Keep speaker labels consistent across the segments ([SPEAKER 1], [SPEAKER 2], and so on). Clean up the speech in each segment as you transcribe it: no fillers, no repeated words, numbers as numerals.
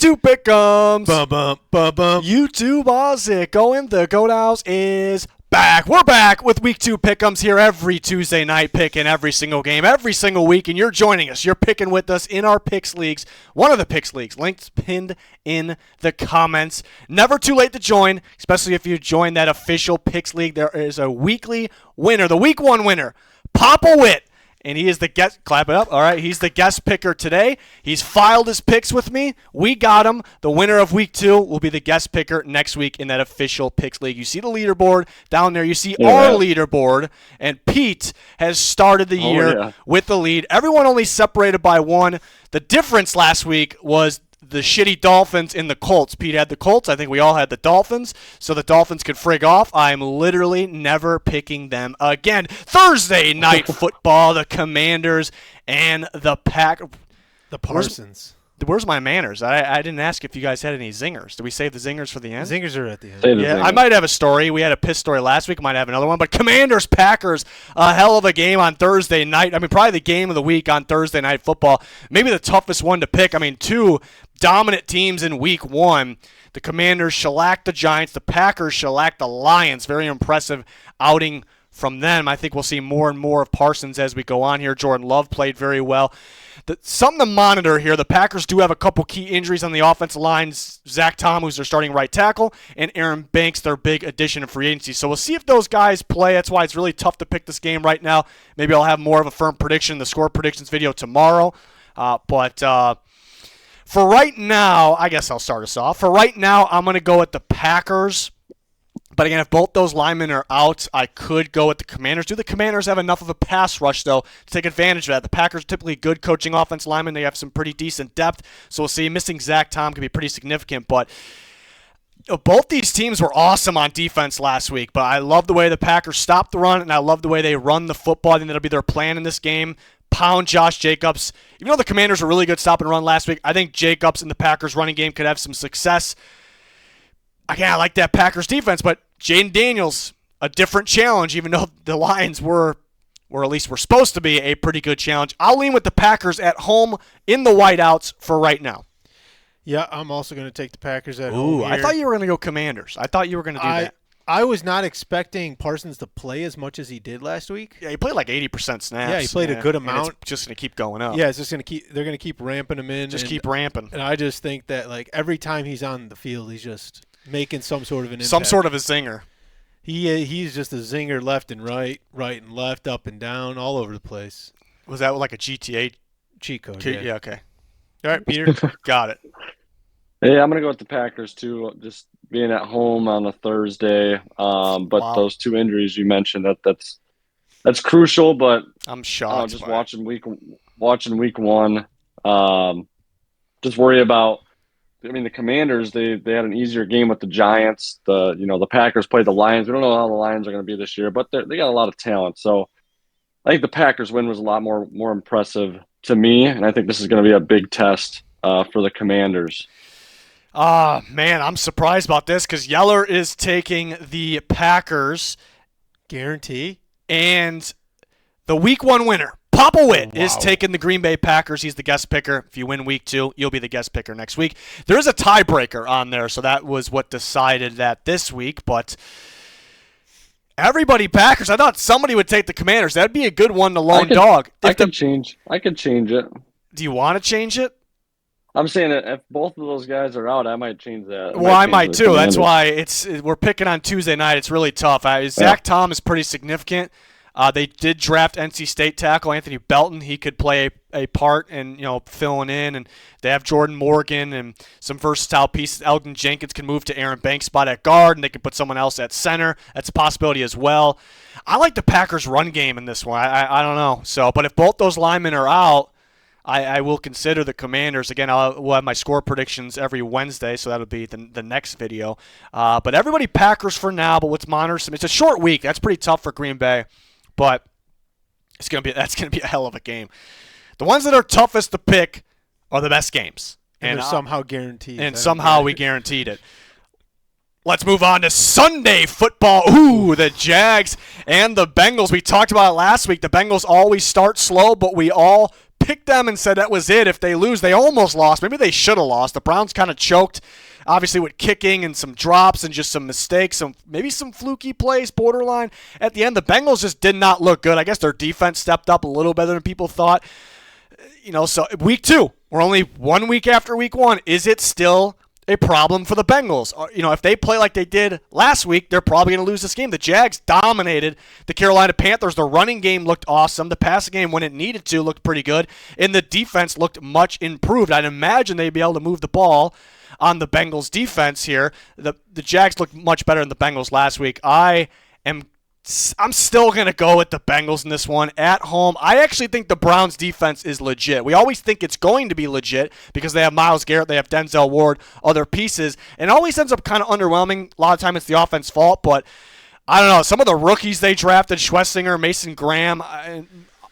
[SPEAKER 1] 2 pick'ems.
[SPEAKER 2] Bum.
[SPEAKER 1] YouTube Oz going. The Goat House is back. We're back with week 2 pick'ems here every Tuesday night, picking every single game, every single week, and you're joining us. You're picking with us in our picks leagues. One of the picks leagues. Links pinned in the comments. Never too late to join, especially if you join that official picks league. There is a weekly winner, the week 1 winner, Papa Witt. And he is the guest. Clap it up. All right. He's the guest picker today. He's filed his picks with me. We got him. The winner of week 2 will be the guest picker next week in that official picks league. You see the leaderboard down there. You see our leaderboard. And Pete has started the year with the lead. Everyone only separated by 1. The difference last week was the shitty Dolphins in the Colts. Pete had the Colts. I think we all had the Dolphins. So the Dolphins could frig off. I'm literally never picking them again. Thursday night football, the Commanders and the Pack.
[SPEAKER 2] The Parsons.
[SPEAKER 1] Where's my manners? I didn't ask if you guys had any zingers. Did we save the zingers for the end?
[SPEAKER 2] Zingers are at the end.
[SPEAKER 1] Yeah, I might have a story. We had a piss story last week. Might have another one. But Commanders, Packers, a hell of a game on Thursday night. I mean, probably the game of the week on Thursday night football. Maybe the toughest one to pick. I mean, 2 dominant teams in week 1. The Commanders shellacked the Giants. The Packers shellacked the Lions. Very impressive outing from them. I think we'll see more and more of Parsons as we go on here. Jordan Love played very well. Something to monitor here. The Packers do have a couple key injuries on the offensive line. Zach Tom, who's their starting right tackle, and Aaron Banks, their big addition in free agency. So we'll see if those guys play. That's why it's really tough to pick this game right now. Maybe I'll have more of a firm prediction in the score predictions video tomorrow. But for right now, I guess I'll start us off. For right now, I'm going to go with the Packers. But again, if both those linemen are out, I could go with the Commanders. Do the Commanders have enough of a pass rush, though, to take advantage of that? The Packers are typically good coaching offense linemen. They have some pretty decent depth. So we'll see. Missing Zach Tom could be pretty significant. But both these teams were awesome on defense last week. But I love the way the Packers stopped the run, and I love the way they run the football. I think that'll be their plan in this game. Pound Josh Jacobs. Even though the Commanders were really good stop and run last week, I think Jacobs in the Packers running game could have some success. Again, I like that Packers defense, but Jaden Daniels, a different challenge, even though the Lions were at least were supposed to be a pretty good challenge. I'll lean with the Packers at home in the whiteouts for right now.
[SPEAKER 2] Yeah, I'm also going to take the Packers at home here.
[SPEAKER 1] I thought you were going to go Commanders. I thought you were going to do that.
[SPEAKER 2] I was not expecting Parsons to play as much as he did last week.
[SPEAKER 1] Yeah, he played like 80% snaps.
[SPEAKER 2] Yeah, he played a good amount.
[SPEAKER 1] It's just going to keep going up.
[SPEAKER 2] Yeah, it's just going to keep. They're going to keep ramping him in.
[SPEAKER 1] Keep ramping.
[SPEAKER 2] And I just think that like every time he's on the field, he's just making some sort of an impact.
[SPEAKER 1] Some sort of a zinger.
[SPEAKER 2] He's just a zinger left and right and left, up and down, all over the place.
[SPEAKER 1] Was that like a GTA
[SPEAKER 2] cheat code?
[SPEAKER 1] Yeah, okay. All right, Peter, got it.
[SPEAKER 3] Yeah, I'm going to go with the Packers, too, just being at home on a Thursday. But those 2 injuries you mentioned, that's crucial. But
[SPEAKER 1] I'm shocked.
[SPEAKER 3] Just watching week 1, just worry about. I mean, the Commanders, they had an easier game with the Giants. The Packers played the Lions. We don't know how the Lions are going to be this year, but they got a lot of talent. So I think the Packers win was a lot more impressive to me, and I think this is going to be a big test for the Commanders.
[SPEAKER 1] Man, I'm surprised about this because Yeller is taking the Packers.
[SPEAKER 2] Guarantee.
[SPEAKER 1] And the week 1 winner, Papa Witt, is taking the Green Bay Packers. He's the guest picker. If you win week 2, you'll be the guest picker next week. There is a tiebreaker on there, so that was what decided that this week. But everybody Packers. I thought somebody would take the Commanders. That'd be a good one to lone dog.
[SPEAKER 3] I could change it.
[SPEAKER 1] Do you want to change it?
[SPEAKER 3] I'm saying that if both of those guys are out, I might change that.
[SPEAKER 1] I might too. That's why we're picking on Tuesday night. It's really tough. Zach Tom is pretty significant. They did draft NC State tackle Anthony Belton. He could play a part in filling in, and they have Jordan Morgan and some versatile pieces. Elgin Jenkins can move to Aaron Banks' spot at guard, and they can put someone else at center. That's a possibility as well. I like the Packers' run game in this one. I don't know. But if both those linemen are out, I will consider the Commanders. Again, we'll have my score predictions every Wednesday, so that'll be the next video. But everybody Packers for now, but let's monitor some. It's a short week. That's pretty tough for Green Bay, but that's gonna be a hell of a game. The ones that are toughest to pick are the best games.
[SPEAKER 2] And they're somehow guaranteed.
[SPEAKER 1] And somehow we guaranteed it. Let's move on to Sunday football. Ooh, the Jags and the Bengals. We talked about it last week. The Bengals always start slow, but we all picked them and said that was it. If they lose, they almost lost. Maybe they should have lost. The Browns kind of choked, obviously, with kicking and some drops and just some mistakes, maybe some fluky plays, borderline. At the end, the Bengals just did not look good. I guess their defense stepped up a little better than people thought. So week 2, we're only 1 week after week 1. Is it still a problem for the Bengals? If they play like they did last week, they're probably going to lose this game. The Jags dominated the Carolina Panthers. The running game looked awesome. The passing game, when it needed to, looked pretty good. And the defense looked much improved. I'd imagine they'd be able to move the ball on the Bengals defense here. The Jags looked much better than the Bengals last week. I'm still going to go with the Bengals in this one at home. I actually think the Browns defense is legit. We always think it's going to be legit because they have Myles Garrett, they have Denzel Ward, other pieces, and it always ends up kind of underwhelming. A lot of time it's the offense's fault, but I don't know. Some of the rookies they drafted, Schlesinger, Mason Graham,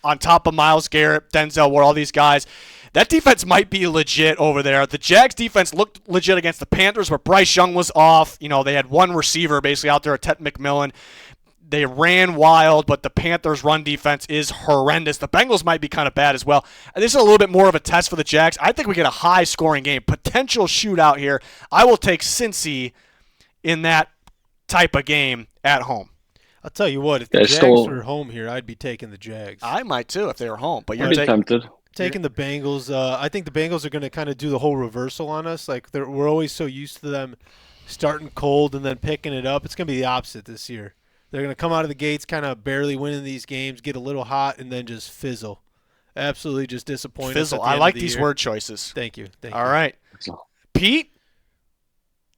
[SPEAKER 1] on top of Myles Garrett, Denzel Ward, all these guys, that defense might be legit over there. The Jags defense looked legit against the Panthers, but Bryce Young was off. They had one receiver basically out there, Ted McMillan. They ran wild, but the Panthers' run defense is horrendous. The Bengals might be kind of bad as well. And this is a little bit more of a test for the Jags. I think we get a high-scoring game, potential shootout here. I will take Cincy in that type of game at home.
[SPEAKER 2] I'll tell you what, if the Jags were home here, I'd be taking the Jags.
[SPEAKER 1] I might too if they were home, but
[SPEAKER 3] you're tempted.
[SPEAKER 2] Taking the Bengals. I think the Bengals are going to kind of do the whole reversal on us. Like we're always so used to them starting cold and then picking it up. It's going to be the opposite this year. They're going to come out of the gates kind of barely winning these games, get a little hot, and then just fizzle. Absolutely just disappointed.
[SPEAKER 1] Fizzle. I like these word choices.
[SPEAKER 2] Thank you.
[SPEAKER 1] All right. Pete?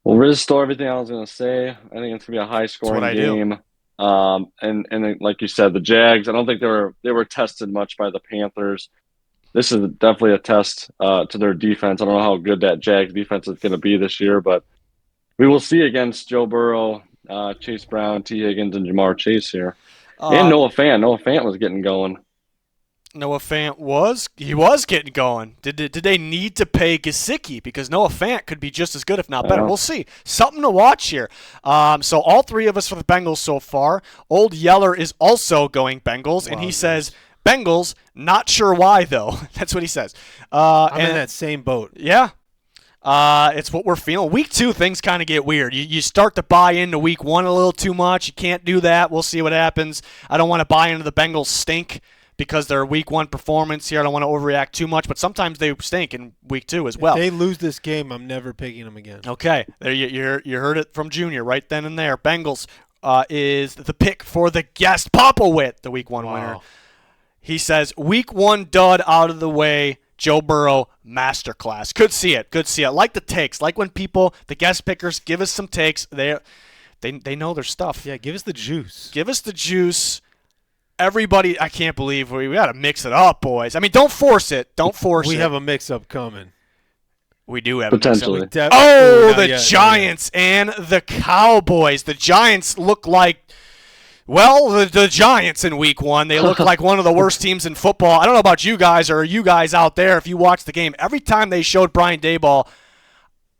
[SPEAKER 3] Well, Riz stole everything I was going to say. I think it's going to be a high-scoring game. And like you said, the Jags, I don't think they were tested much by the Panthers. This is definitely a test to their defense. I don't know how good that Jags defense is going to be this year, but we will see against Joe Burrow, Chase Brown, T. Higgins, and Jamar Chase here. And Noah Fant. Noah Fant was getting going.
[SPEAKER 1] Noah Fant was getting going. Did they need to pay Gesicki? Because Noah Fant could be just as good, if not better. We'll see. Something to watch here. So all three of us for the Bengals so far. Old Yeller is also going Bengals, and he says, Bengals, not sure why, though. That's what he says.
[SPEAKER 2] I'm in that same boat.
[SPEAKER 1] Yeah. It's what we're feeling. Week 2, things kind of get weird. You start to buy into week 1 a little too much. You can't do that. We'll see what happens. I don't want to buy into the Bengals stink because their week 1 performance here. I don't want to overreact too much, but sometimes they stink in week 2 as well.
[SPEAKER 2] If they lose this game, I'm never picking them again.
[SPEAKER 1] Okay. There you heard it from Junior right then and there. Bengals is the pick for the guest, Popowit, the week 1 winner. He says, week 1 dud out of the way. Joe Burrow masterclass. Could see it. Like the takes. Like when people, the guest pickers, give us some takes. They know their stuff.
[SPEAKER 2] Yeah, give us the juice.
[SPEAKER 1] Give us the juice. Everybody, I can't believe we got to mix it up, boys. I mean, don't force it.
[SPEAKER 2] We have a mix-up coming.
[SPEAKER 1] We do have
[SPEAKER 3] potentially.
[SPEAKER 1] A mix-up. The Giants and the Cowboys. The Giants look like. Well, the Giants in week 1, they look like one of the worst teams in football. I don't know about you guys or you guys out there if you watched the game. Every time they showed Brian Daboll,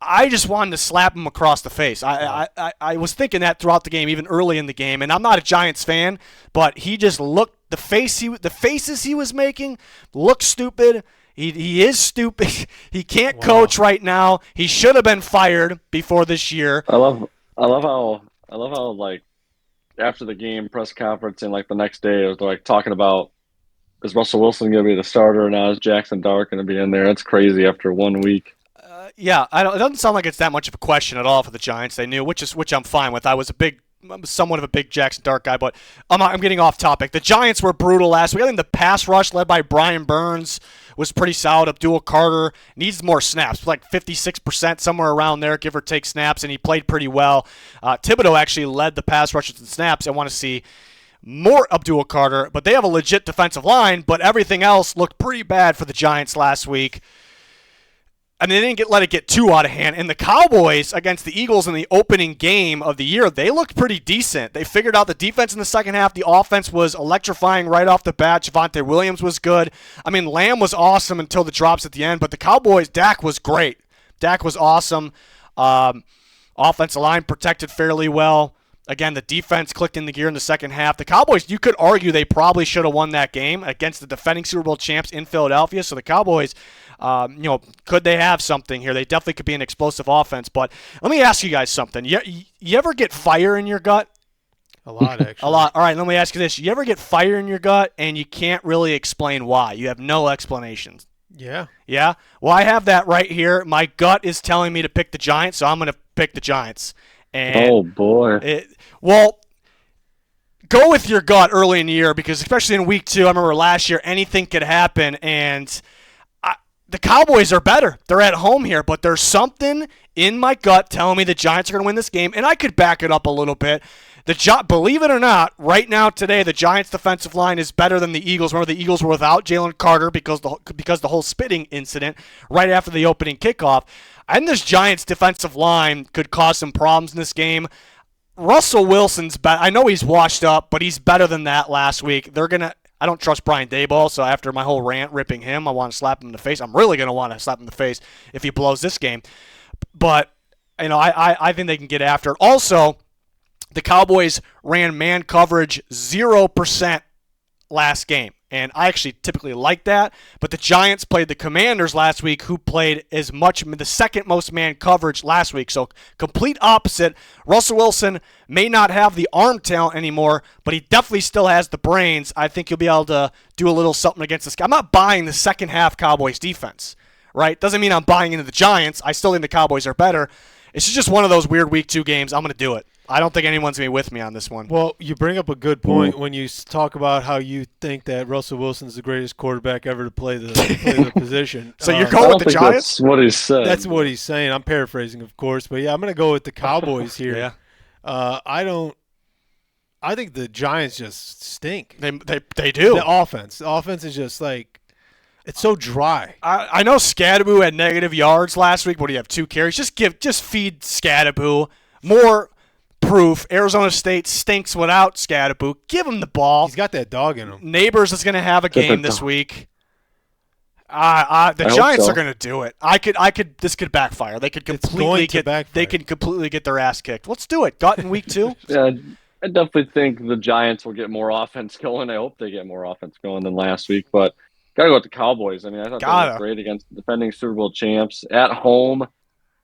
[SPEAKER 1] I just wanted to slap him across the face. I was thinking that throughout the game, even early in the game. And I'm not a Giants fan, but he just looked the faces he was making looked stupid. He is stupid. He can't coach right now. He should have been fired before this year.
[SPEAKER 3] I love how like after the game press conference and like the next day it was like talking about, is Russell Wilson going to be the starter, and now is Jackson Dart going to be in there? That's crazy after 1 week.
[SPEAKER 1] Yeah, it doesn't sound like it's that much of a question at all for the Giants. They knew, which I'm fine with. I was somewhat of a big Jackson Dart guy, but I'm getting off topic. The Giants were brutal last week. I think the pass rush led by Brian Burns was pretty solid. Abdul Carter needs more snaps, like 56%, somewhere around there, give or take snaps, and he played pretty well. Thibodeau actually led the pass rushes and snaps. I want to see more Abdul Carter, but they have a legit defensive line, but everything else looked pretty bad for the Giants last week. And they didn't let it get too out of hand. And the Cowboys against the Eagles in the opening game of the year, they looked pretty decent. They figured out the defense in the second half. The offense was electrifying right off the bat. Javonte Williams was good. I mean, Lamb was awesome until the drops at the end. But the Cowboys, Dak was great. Dak was awesome. Offensive line protected fairly well Again, the defense clicked in the gear in the second half. The Cowboys, you could argue they probably should have won that game against the defending Super Bowl champs in Philadelphia. So the Cowboys, could they have something here? They definitely could be an explosive offense. But let me ask you guys something. You ever get fire in your gut?
[SPEAKER 2] A lot, actually.
[SPEAKER 1] A lot. All right, let me ask you this. You ever get fire in your gut and you can't really explain why? You have no explanations.
[SPEAKER 2] Yeah.
[SPEAKER 1] Yeah? Well, I have that right here. My gut is telling me to pick the Giants, so I'm going to pick the Giants. And
[SPEAKER 3] Oh boy.
[SPEAKER 1] Go with your gut early in the year because especially in week 2, I remember last year, anything could happen. And the Cowboys are better. They're at home here, but there's something in my gut telling me the Giants are going to win this game, and I could back it up a little bit. Believe it or not, right now today, the Giants' defensive line is better than the Eagles. Remember, the Eagles were without Jalen Carter because the whole spitting incident right after the opening kickoff. And this Giants' defensive line could cause some problems in this game. Russell Wilson's better. I know he's washed up, but he's better than that last week. I don't trust Brian Daboll, so after my whole rant ripping him, I want to slap him in the face. I'm really going to want to slap him in the face if he blows this game. But, I think they can get after it. Also, the Cowboys ran man coverage 0% last game, and I actually typically like that. But the Giants played the Commanders last week, who played as much the second most man coverage last week. So complete opposite. Russell Wilson may not have the arm talent anymore, but he definitely still has the brains. I think he'll be able to do a little something against this guy. I'm not buying the second half Cowboys defense, right? Doesn't mean I'm buying into the Giants. I still think the Cowboys are better. It's just one of those weird week 2 games. I'm going to do it. I don't think anyone's going to be with me on this one.
[SPEAKER 2] Well, you bring up a good point when you talk about how you think that Russell Wilson's the greatest quarterback ever to play the position.
[SPEAKER 1] So you're
[SPEAKER 3] I
[SPEAKER 1] going
[SPEAKER 3] don't
[SPEAKER 1] with the
[SPEAKER 3] think
[SPEAKER 1] Giants?
[SPEAKER 3] that's what he said.
[SPEAKER 2] That's what he's saying. I'm paraphrasing, of course, but yeah, I'm going to go with the Cowboys here.
[SPEAKER 1] Yeah.
[SPEAKER 2] I think the Giants just stink.
[SPEAKER 1] They do.
[SPEAKER 2] The offense is just like it's so dry.
[SPEAKER 1] I know Scadaboo had negative yards last week. What do you have? 2 carries? Just feed Scadaboo more proof. Arizona State stinks without Scadaboo. Give him the ball.
[SPEAKER 2] He's got that dog in him.
[SPEAKER 1] Neighbors is going to have a game this week. The Giants are going to do it. This could backfire. They could completely get their ass kicked. Let's do it. Gut in week 2.
[SPEAKER 3] Yeah, I definitely think the Giants will get more offense going. I hope they get more offense going than last week, but gotta go with the Cowboys. I mean, I thought they were great against the defending Super Bowl champs at home.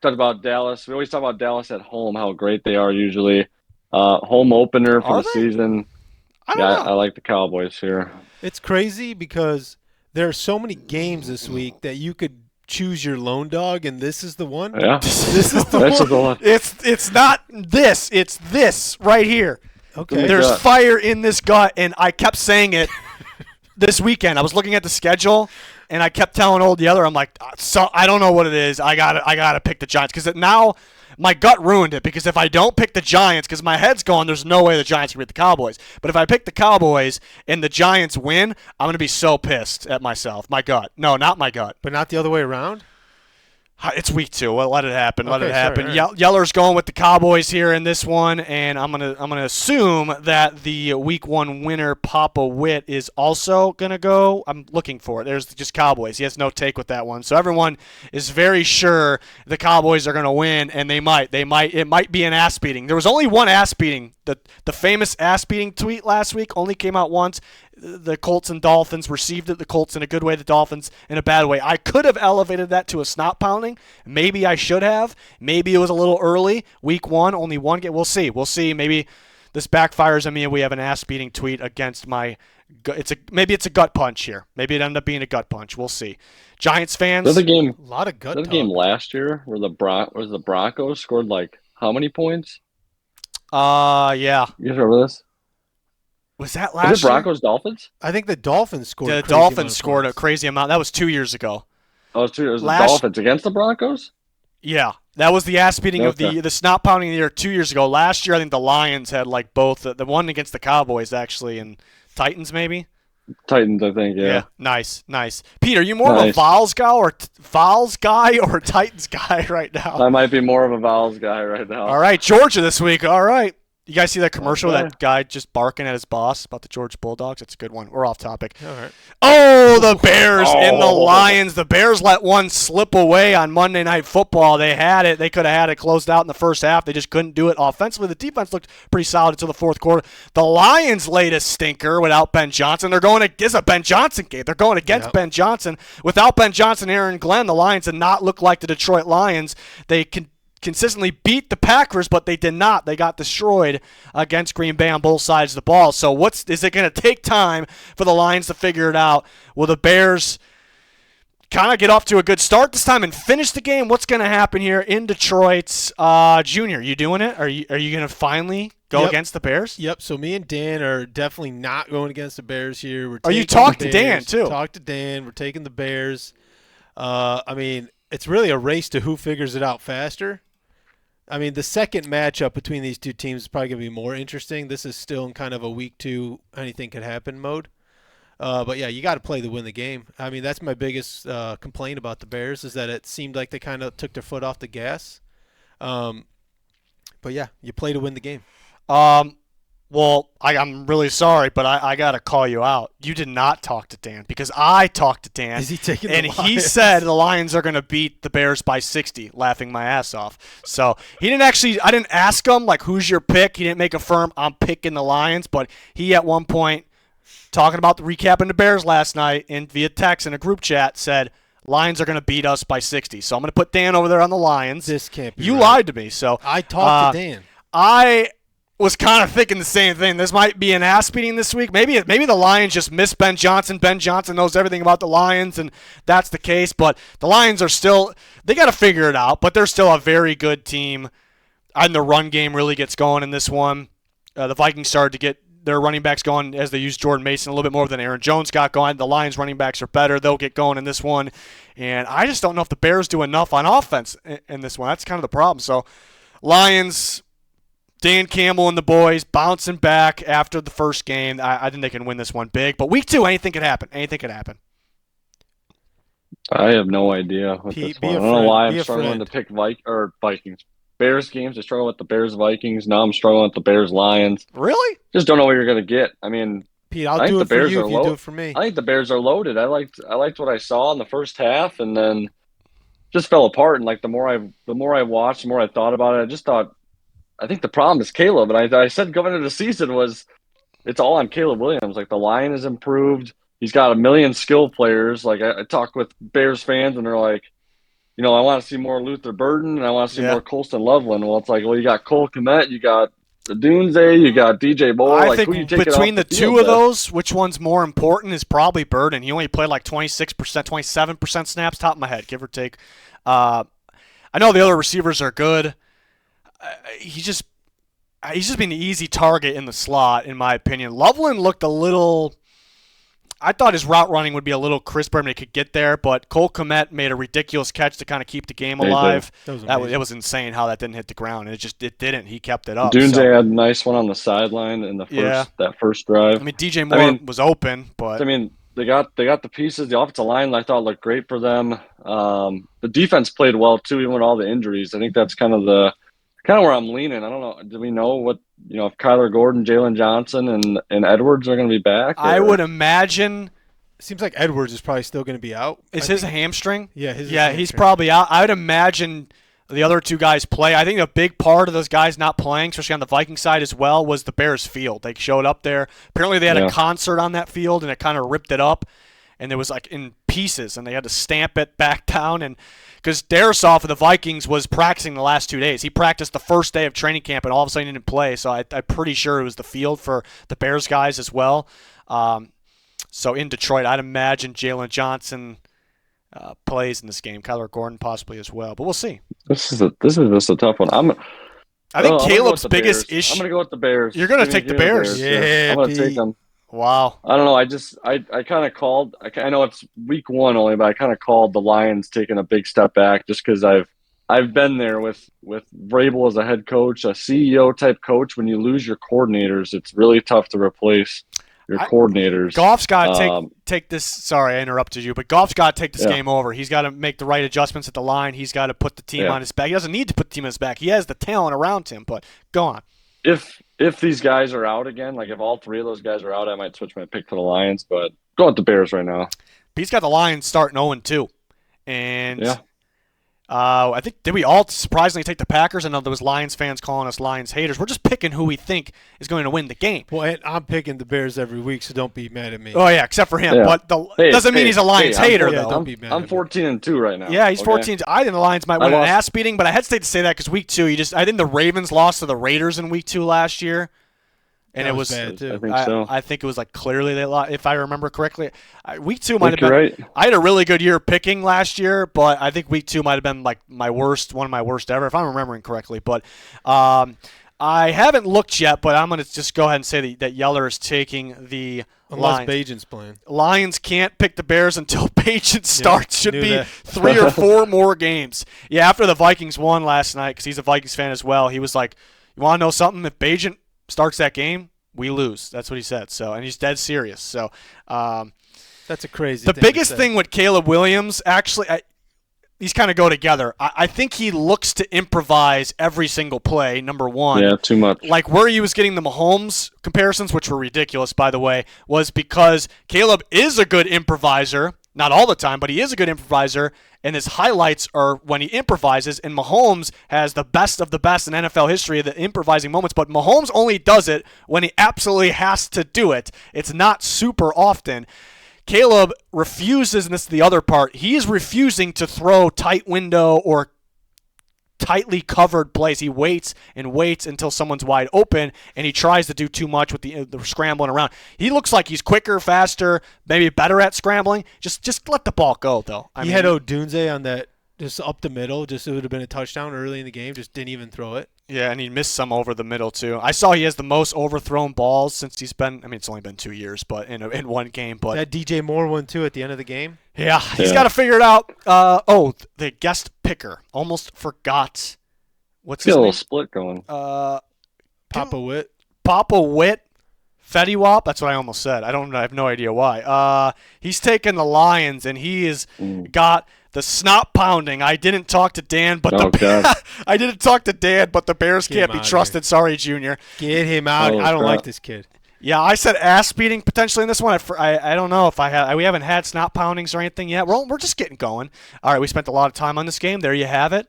[SPEAKER 3] Talked about Dallas. We always talk about Dallas at home, how great they are usually. Home opener for the season. I like the Cowboys here.
[SPEAKER 2] It's crazy because there are so many games this week that you could choose your lone dog, and this is the one.
[SPEAKER 3] Yeah,
[SPEAKER 2] this is the
[SPEAKER 3] one.
[SPEAKER 1] It's not this. It's this right here.
[SPEAKER 2] Okay.
[SPEAKER 1] There's fire in this gut, and I kept saying it this weekend. I was looking at the schedule, and I kept telling Old Yeller, I'm like, so I don't know what it is. I gotta pick the Giants because now my gut ruined it. Because if I don't pick the Giants, because my head's going, there's no way the Giants can beat the Cowboys. But if I pick the Cowboys and the Giants win, I'm gonna be so pissed at myself. My gut. No, not my gut.
[SPEAKER 2] But not the other way around.
[SPEAKER 1] It's week 2. Well, let it happen. Let
[SPEAKER 2] Okay,
[SPEAKER 1] it happen.
[SPEAKER 2] sorry, right.
[SPEAKER 1] Yeller's going with the Cowboys here in this one, and I'm gonna assume that the week 1 winner Papa Witt is also gonna go. I'm looking for it. There's just Cowboys. He has no take with that one. So everyone is very sure the Cowboys are gonna win, and they might. It might be an ass beating. There was only one ass beating. The famous ass beating tweet last week only came out once. The Colts and Dolphins received it. The Colts in a good way, the Dolphins in a bad way. I could have elevated that to a snot pounding. Maybe I should have. Maybe it was a little early. Week 1, only one game. We'll see. Maybe this backfires on me and we have an ass-beating tweet against my maybe it's a gut punch here. Maybe it ended up being a gut punch. We'll see. Giants fans.
[SPEAKER 3] Was the game?
[SPEAKER 2] A lot of gut.
[SPEAKER 3] Was the game last year where the Broncos scored like how many points?
[SPEAKER 1] Yeah.
[SPEAKER 3] You guys remember this?
[SPEAKER 1] Was that
[SPEAKER 3] Was
[SPEAKER 1] last
[SPEAKER 3] it Broncos Dolphins?
[SPEAKER 2] I think the Dolphins scored.
[SPEAKER 1] The Dolphins scored a crazy amount. That was 2 years ago.
[SPEAKER 3] Oh, it was the Dolphins against the Broncos?
[SPEAKER 1] Yeah, that was the ass beating of the snot pounding of the year 2 years ago. Last year, I think the Lions had like both the one against the Cowboys actually, and Titans maybe.
[SPEAKER 3] Titans, I think. Yeah.
[SPEAKER 1] Nice. Pete, are you more of a Vols guy or Titans guy right now?
[SPEAKER 3] I might be more of a Vols guy right now.
[SPEAKER 1] All right, Georgia this week. All right. You guys see that commercial?
[SPEAKER 3] Okay.
[SPEAKER 1] That guy just barking at his boss about the Georgia Bulldogs. It's a good one. We're off topic.
[SPEAKER 2] All right.
[SPEAKER 1] Oh, the Bears and the
[SPEAKER 3] Oh.
[SPEAKER 1] Lions. The Bears let one slip away on Monday Night Football. They had it. They could have had it closed out in the first half. They just couldn't do it offensively. The defense looked pretty solid until the fourth quarter. The Lions laid a stinker without Ben Johnson. They're going against a Ben Johnson game. They're going against
[SPEAKER 2] Yep.
[SPEAKER 1] Ben Johnson. Without Ben Johnson, Aaron Glenn, the Lions did not look like the Detroit Lions. They consistently beat the Packers, but they did not. They got destroyed against Green Bay on both sides of the ball. So is it going to take time for the Lions to figure it out? Will the Bears kind of get off to a good start this time and finish the game? What's going to happen here in Detroit? Junior, you doing it? Are you going to finally go
[SPEAKER 2] Yep.
[SPEAKER 1] against the Bears?
[SPEAKER 2] Yep. So me and Dan are definitely not going against the Bears here. We're
[SPEAKER 1] Oh, you
[SPEAKER 2] taking
[SPEAKER 1] talked
[SPEAKER 2] the
[SPEAKER 1] to Dan,
[SPEAKER 2] Bears.
[SPEAKER 1] too.
[SPEAKER 2] Talked to Dan. We're taking the Bears. I mean, it's really a race to who figures it out faster. I mean, the second matchup between these two teams is probably going to be more interesting. This is still in kind of a week 2, anything could happen mode. But, yeah, you got to play to win the game. I mean, that's my biggest complaint about the Bears is that it seemed like they kind of took their foot off the gas. But, yeah, you play to win the game.
[SPEAKER 1] Well, I'm really sorry, but I got to call you out. You did not talk to Dan because I talked to Dan.
[SPEAKER 2] Is he taking the
[SPEAKER 1] And he
[SPEAKER 2] Lions?
[SPEAKER 1] said the Lions are going to beat the Bears by 60, laughing my ass off. So he didn't actually – I didn't ask him, like, who's your pick. He didn't make a firm, I'm picking the Lions. But he at one point, talking about the recapping the Bears last night via text in a group chat, said Lions are going to beat us by 60. So I'm going to put Dan over there on the Lions.
[SPEAKER 2] This can't be
[SPEAKER 1] You
[SPEAKER 2] right.
[SPEAKER 1] lied to me. So
[SPEAKER 2] I talked to Dan.
[SPEAKER 1] I was kind of thinking the same thing. This might be an ass beating this week. Maybe the Lions just miss Ben Johnson. Ben Johnson knows everything about the Lions, and that's the case. But the Lions are still – they got to figure it out, but they're still a very good team. And the run game really gets going in this one. The Vikings started to get their running backs going as they used Jordan Mason a little bit more than Aaron Jones got going. The Lions running backs are better. They'll get going in this one. And I just don't know if the Bears do enough on offense in this one. That's kind of the problem. So Lions – Dan Campbell and the boys bouncing back after the first game. I think they can win this one big. But week 2, anything could happen. Anything could happen.
[SPEAKER 3] I have no idea with
[SPEAKER 2] Pete,
[SPEAKER 3] this
[SPEAKER 2] be
[SPEAKER 3] one.
[SPEAKER 2] a
[SPEAKER 3] I don't know
[SPEAKER 2] friend.
[SPEAKER 3] why
[SPEAKER 2] Be
[SPEAKER 3] I'm
[SPEAKER 2] a
[SPEAKER 3] struggling to
[SPEAKER 2] friend.
[SPEAKER 3] pick Vikings. Bears games. I struggle with the Bears Vikings. Now I'm struggling with the Bears Lions.
[SPEAKER 1] Really?
[SPEAKER 3] Just don't know what you're going to get. I mean,
[SPEAKER 2] Pete,
[SPEAKER 3] I
[SPEAKER 2] I'll
[SPEAKER 3] think
[SPEAKER 2] do
[SPEAKER 3] the
[SPEAKER 2] it for
[SPEAKER 3] Bears
[SPEAKER 2] you
[SPEAKER 3] are
[SPEAKER 2] if you
[SPEAKER 3] low.
[SPEAKER 2] do it for me.
[SPEAKER 3] I think the Bears are loaded. I liked what I saw in the first half, and then just fell apart. And like the more I watched, the more I thought about it. I just thought, I think the problem is Caleb. And I said going into the season was it's all on Caleb Williams. Like the line is improved. He's got a million skill players. Like I talk with Bears fans, and they're like, you know, I want to see more Luther Burden, and I want to see more Colston Loveland. Well, it's like, well, you got Cole Kmet, you got Dunze, you got DJ Moore.
[SPEAKER 1] I
[SPEAKER 3] like,
[SPEAKER 1] think
[SPEAKER 3] who you taking
[SPEAKER 1] between the
[SPEAKER 3] off field
[SPEAKER 1] two of
[SPEAKER 3] then?
[SPEAKER 1] those, which one's more important is probably Burden. He only played like 26%, 27% snaps, top of my head, give or take. I know the other receivers are good. He's just been an easy target in the slot, in my opinion. Loveland looked a little – I thought his route running would be a little crisper and he could get there, but Cole Kmet made a ridiculous catch to kind of keep the game
[SPEAKER 3] He did.
[SPEAKER 1] alive.
[SPEAKER 2] That was
[SPEAKER 1] It
[SPEAKER 2] amazing.
[SPEAKER 1] was insane how that didn't hit the ground. It didn't. He kept it up.
[SPEAKER 3] Dunze
[SPEAKER 1] So,
[SPEAKER 3] had a nice one on the sideline in the first drive.
[SPEAKER 1] I mean, DJ Moore was open, but
[SPEAKER 3] I mean, they got the pieces. The offensive line I thought looked great for them. The defense played well too, even with all the injuries. I think that's kind of where I'm leaning. I don't know. Do we know what if Kyler Gordon, Jalen Johnson, and Edwards are going to be back?
[SPEAKER 1] I
[SPEAKER 3] or-
[SPEAKER 1] would imagine
[SPEAKER 2] Seems like Edwards is probably still going to be out.
[SPEAKER 1] is
[SPEAKER 2] I
[SPEAKER 1] his
[SPEAKER 2] think-
[SPEAKER 1] hamstring.
[SPEAKER 2] Yeah, his is
[SPEAKER 1] Yeah, he's
[SPEAKER 2] hamstring.
[SPEAKER 1] probably out. I would imagine the other two guys play. I think a big part of those guys not playing, especially on the Viking side as well, was the Bears field. They showed up there. Apparently they had a concert on that field, and it kind of ripped it up. And it was like in pieces, and they had to stamp it back down. And because Darisaw for the Vikings was practicing the last 2 days. He practiced the first day of training camp, and all of a sudden he didn't play. So I'm pretty sure it was the field for the Bears guys as well. So in Detroit, I'd imagine Jalen Johnson plays in this game. Kyler Gordon possibly as well, but we'll see.
[SPEAKER 3] This is just a tough one.
[SPEAKER 1] I think
[SPEAKER 3] I'm gonna go
[SPEAKER 1] Caleb's
[SPEAKER 3] with the
[SPEAKER 1] biggest
[SPEAKER 3] Bears.
[SPEAKER 1] issue.
[SPEAKER 3] I'm going to go with the Bears.
[SPEAKER 1] You're gonna
[SPEAKER 3] Give me-
[SPEAKER 1] take the
[SPEAKER 3] give me
[SPEAKER 1] Bears.
[SPEAKER 2] Yeah,
[SPEAKER 3] I'm going to
[SPEAKER 2] Pete.
[SPEAKER 3] take them.
[SPEAKER 1] Wow.
[SPEAKER 3] I don't know. I kind of called. I know it's week 1 only, but I kind of called the Lions taking a big step back just because I've been there with Vrabel as a head coach, a CEO type coach. When you lose your coordinators, it's really tough to replace your coordinators.
[SPEAKER 1] Goff's got to take this. Sorry, I interrupted you, but Goff's got to take this game over. He's got to make the right adjustments at the line. He's got to put the team on his back. He doesn't need to put the team on his back. He has the talent around him, but go on.
[SPEAKER 3] if these guys are out again, like if all three of those guys are out, I might switch my pick to the Lions. But go with the Bears right now.
[SPEAKER 1] Pete's got the Lions starting 0-2. And
[SPEAKER 3] Yeah.
[SPEAKER 1] I think, did we all surprisingly take the Packers? I know there was Lions fans calling us Lions haters. We're just picking who we think is going to win the game.
[SPEAKER 2] Well, and I'm picking the Bears every week, so don't be mad at me.
[SPEAKER 1] Oh, yeah, except for him.
[SPEAKER 3] Yeah.
[SPEAKER 1] But doesn't mean he's a Lions hater,
[SPEAKER 2] yeah,
[SPEAKER 1] though.
[SPEAKER 2] don't be mad
[SPEAKER 3] I'm
[SPEAKER 2] at me.
[SPEAKER 3] 14-2 right now.
[SPEAKER 1] Yeah, he's
[SPEAKER 3] okay?
[SPEAKER 1] 14. I think the Lions might
[SPEAKER 3] I
[SPEAKER 1] win an
[SPEAKER 3] lost-
[SPEAKER 1] ass beating, but I hesitate to say that because week 2, I think the Ravens lost to the Raiders in week 2 last year. And
[SPEAKER 2] That
[SPEAKER 1] it was
[SPEAKER 2] bad, too.
[SPEAKER 3] I think so.
[SPEAKER 1] I think it was like clearly they lost, if I remember correctly. Week 2 might have
[SPEAKER 3] You're
[SPEAKER 1] been.
[SPEAKER 3] right.
[SPEAKER 1] I had a really good year picking last year, but I think week 2 might have been like one of my worst ever, if I'm remembering correctly. But I haven't looked yet, but I'm going to just go ahead and say that Yeller is taking the
[SPEAKER 2] Unless
[SPEAKER 1] Lions.
[SPEAKER 2] Bajan's playing.
[SPEAKER 1] Lions can't pick the Bears until Bajan starts. Should
[SPEAKER 2] knew
[SPEAKER 1] be
[SPEAKER 2] that.
[SPEAKER 1] 3 or 4 more games. Yeah, after the Vikings won last night, because he's a Vikings fan as well, he was like, "You want to know something? If Bajan starts that game, we lose." That's what he said. So, and he's dead serious. So,
[SPEAKER 2] That's a crazy
[SPEAKER 1] the
[SPEAKER 2] thing to
[SPEAKER 1] biggest
[SPEAKER 2] say.
[SPEAKER 1] thing with Caleb Williams, actually, these kind of go together. I think he looks to improvise every single play, number one.
[SPEAKER 3] Yeah, too much.
[SPEAKER 1] Like where he was getting the Mahomes comparisons, which were ridiculous, by the way, was because Caleb is a good improviser. Not all the time, but he is a good improviser, and his highlights are when he improvises, and Mahomes has the best of the best in NFL history of the improvising moments, but Mahomes only does it when he absolutely has to do it. It's not super often. Caleb refuses, and this is the other part, he is refusing to throw tight window or tightly covered plays. He waits and waits until someone's wide open, and he tries to do too much with the scrambling around. He looks like he's quicker, faster, maybe better at scrambling. Just let the ball go, though.
[SPEAKER 2] He had Odunze on that just up the middle. Just it would have been a touchdown early in the game. Just didn't even throw it.
[SPEAKER 1] Yeah, and he missed some over the middle, too. I saw he has the most overthrown balls since he's been, it's only been 2 years, but in one game. But
[SPEAKER 2] That DJ Moore one, too, at the end of the game.
[SPEAKER 1] yeah, he's
[SPEAKER 3] Yeah.
[SPEAKER 1] got to figure it out. The guest picker. Almost forgot. What's
[SPEAKER 3] Get
[SPEAKER 1] his
[SPEAKER 3] a little
[SPEAKER 1] name?
[SPEAKER 3] split going.
[SPEAKER 2] Papa Witt.
[SPEAKER 1] Papa Witt, Fetty Wap. That's what I almost said. I have no idea why. He's taken the Lions, and he has got the snot pounding. I didn't talk to Dan, but
[SPEAKER 3] Oh, God.
[SPEAKER 1] I didn't talk to Dan, but the Bears
[SPEAKER 2] Get
[SPEAKER 1] can't
[SPEAKER 2] him
[SPEAKER 1] be
[SPEAKER 2] out of
[SPEAKER 1] trusted. Sorry, Junior.
[SPEAKER 2] Get him out.
[SPEAKER 3] Oh,
[SPEAKER 2] I don't
[SPEAKER 3] crap.
[SPEAKER 2] like this kid.
[SPEAKER 1] Yeah, I said ass beating potentially in this one. I don't know if we haven't had snot poundings or anything yet. We're just getting going. All right, we spent a lot of time on this game. There you have it.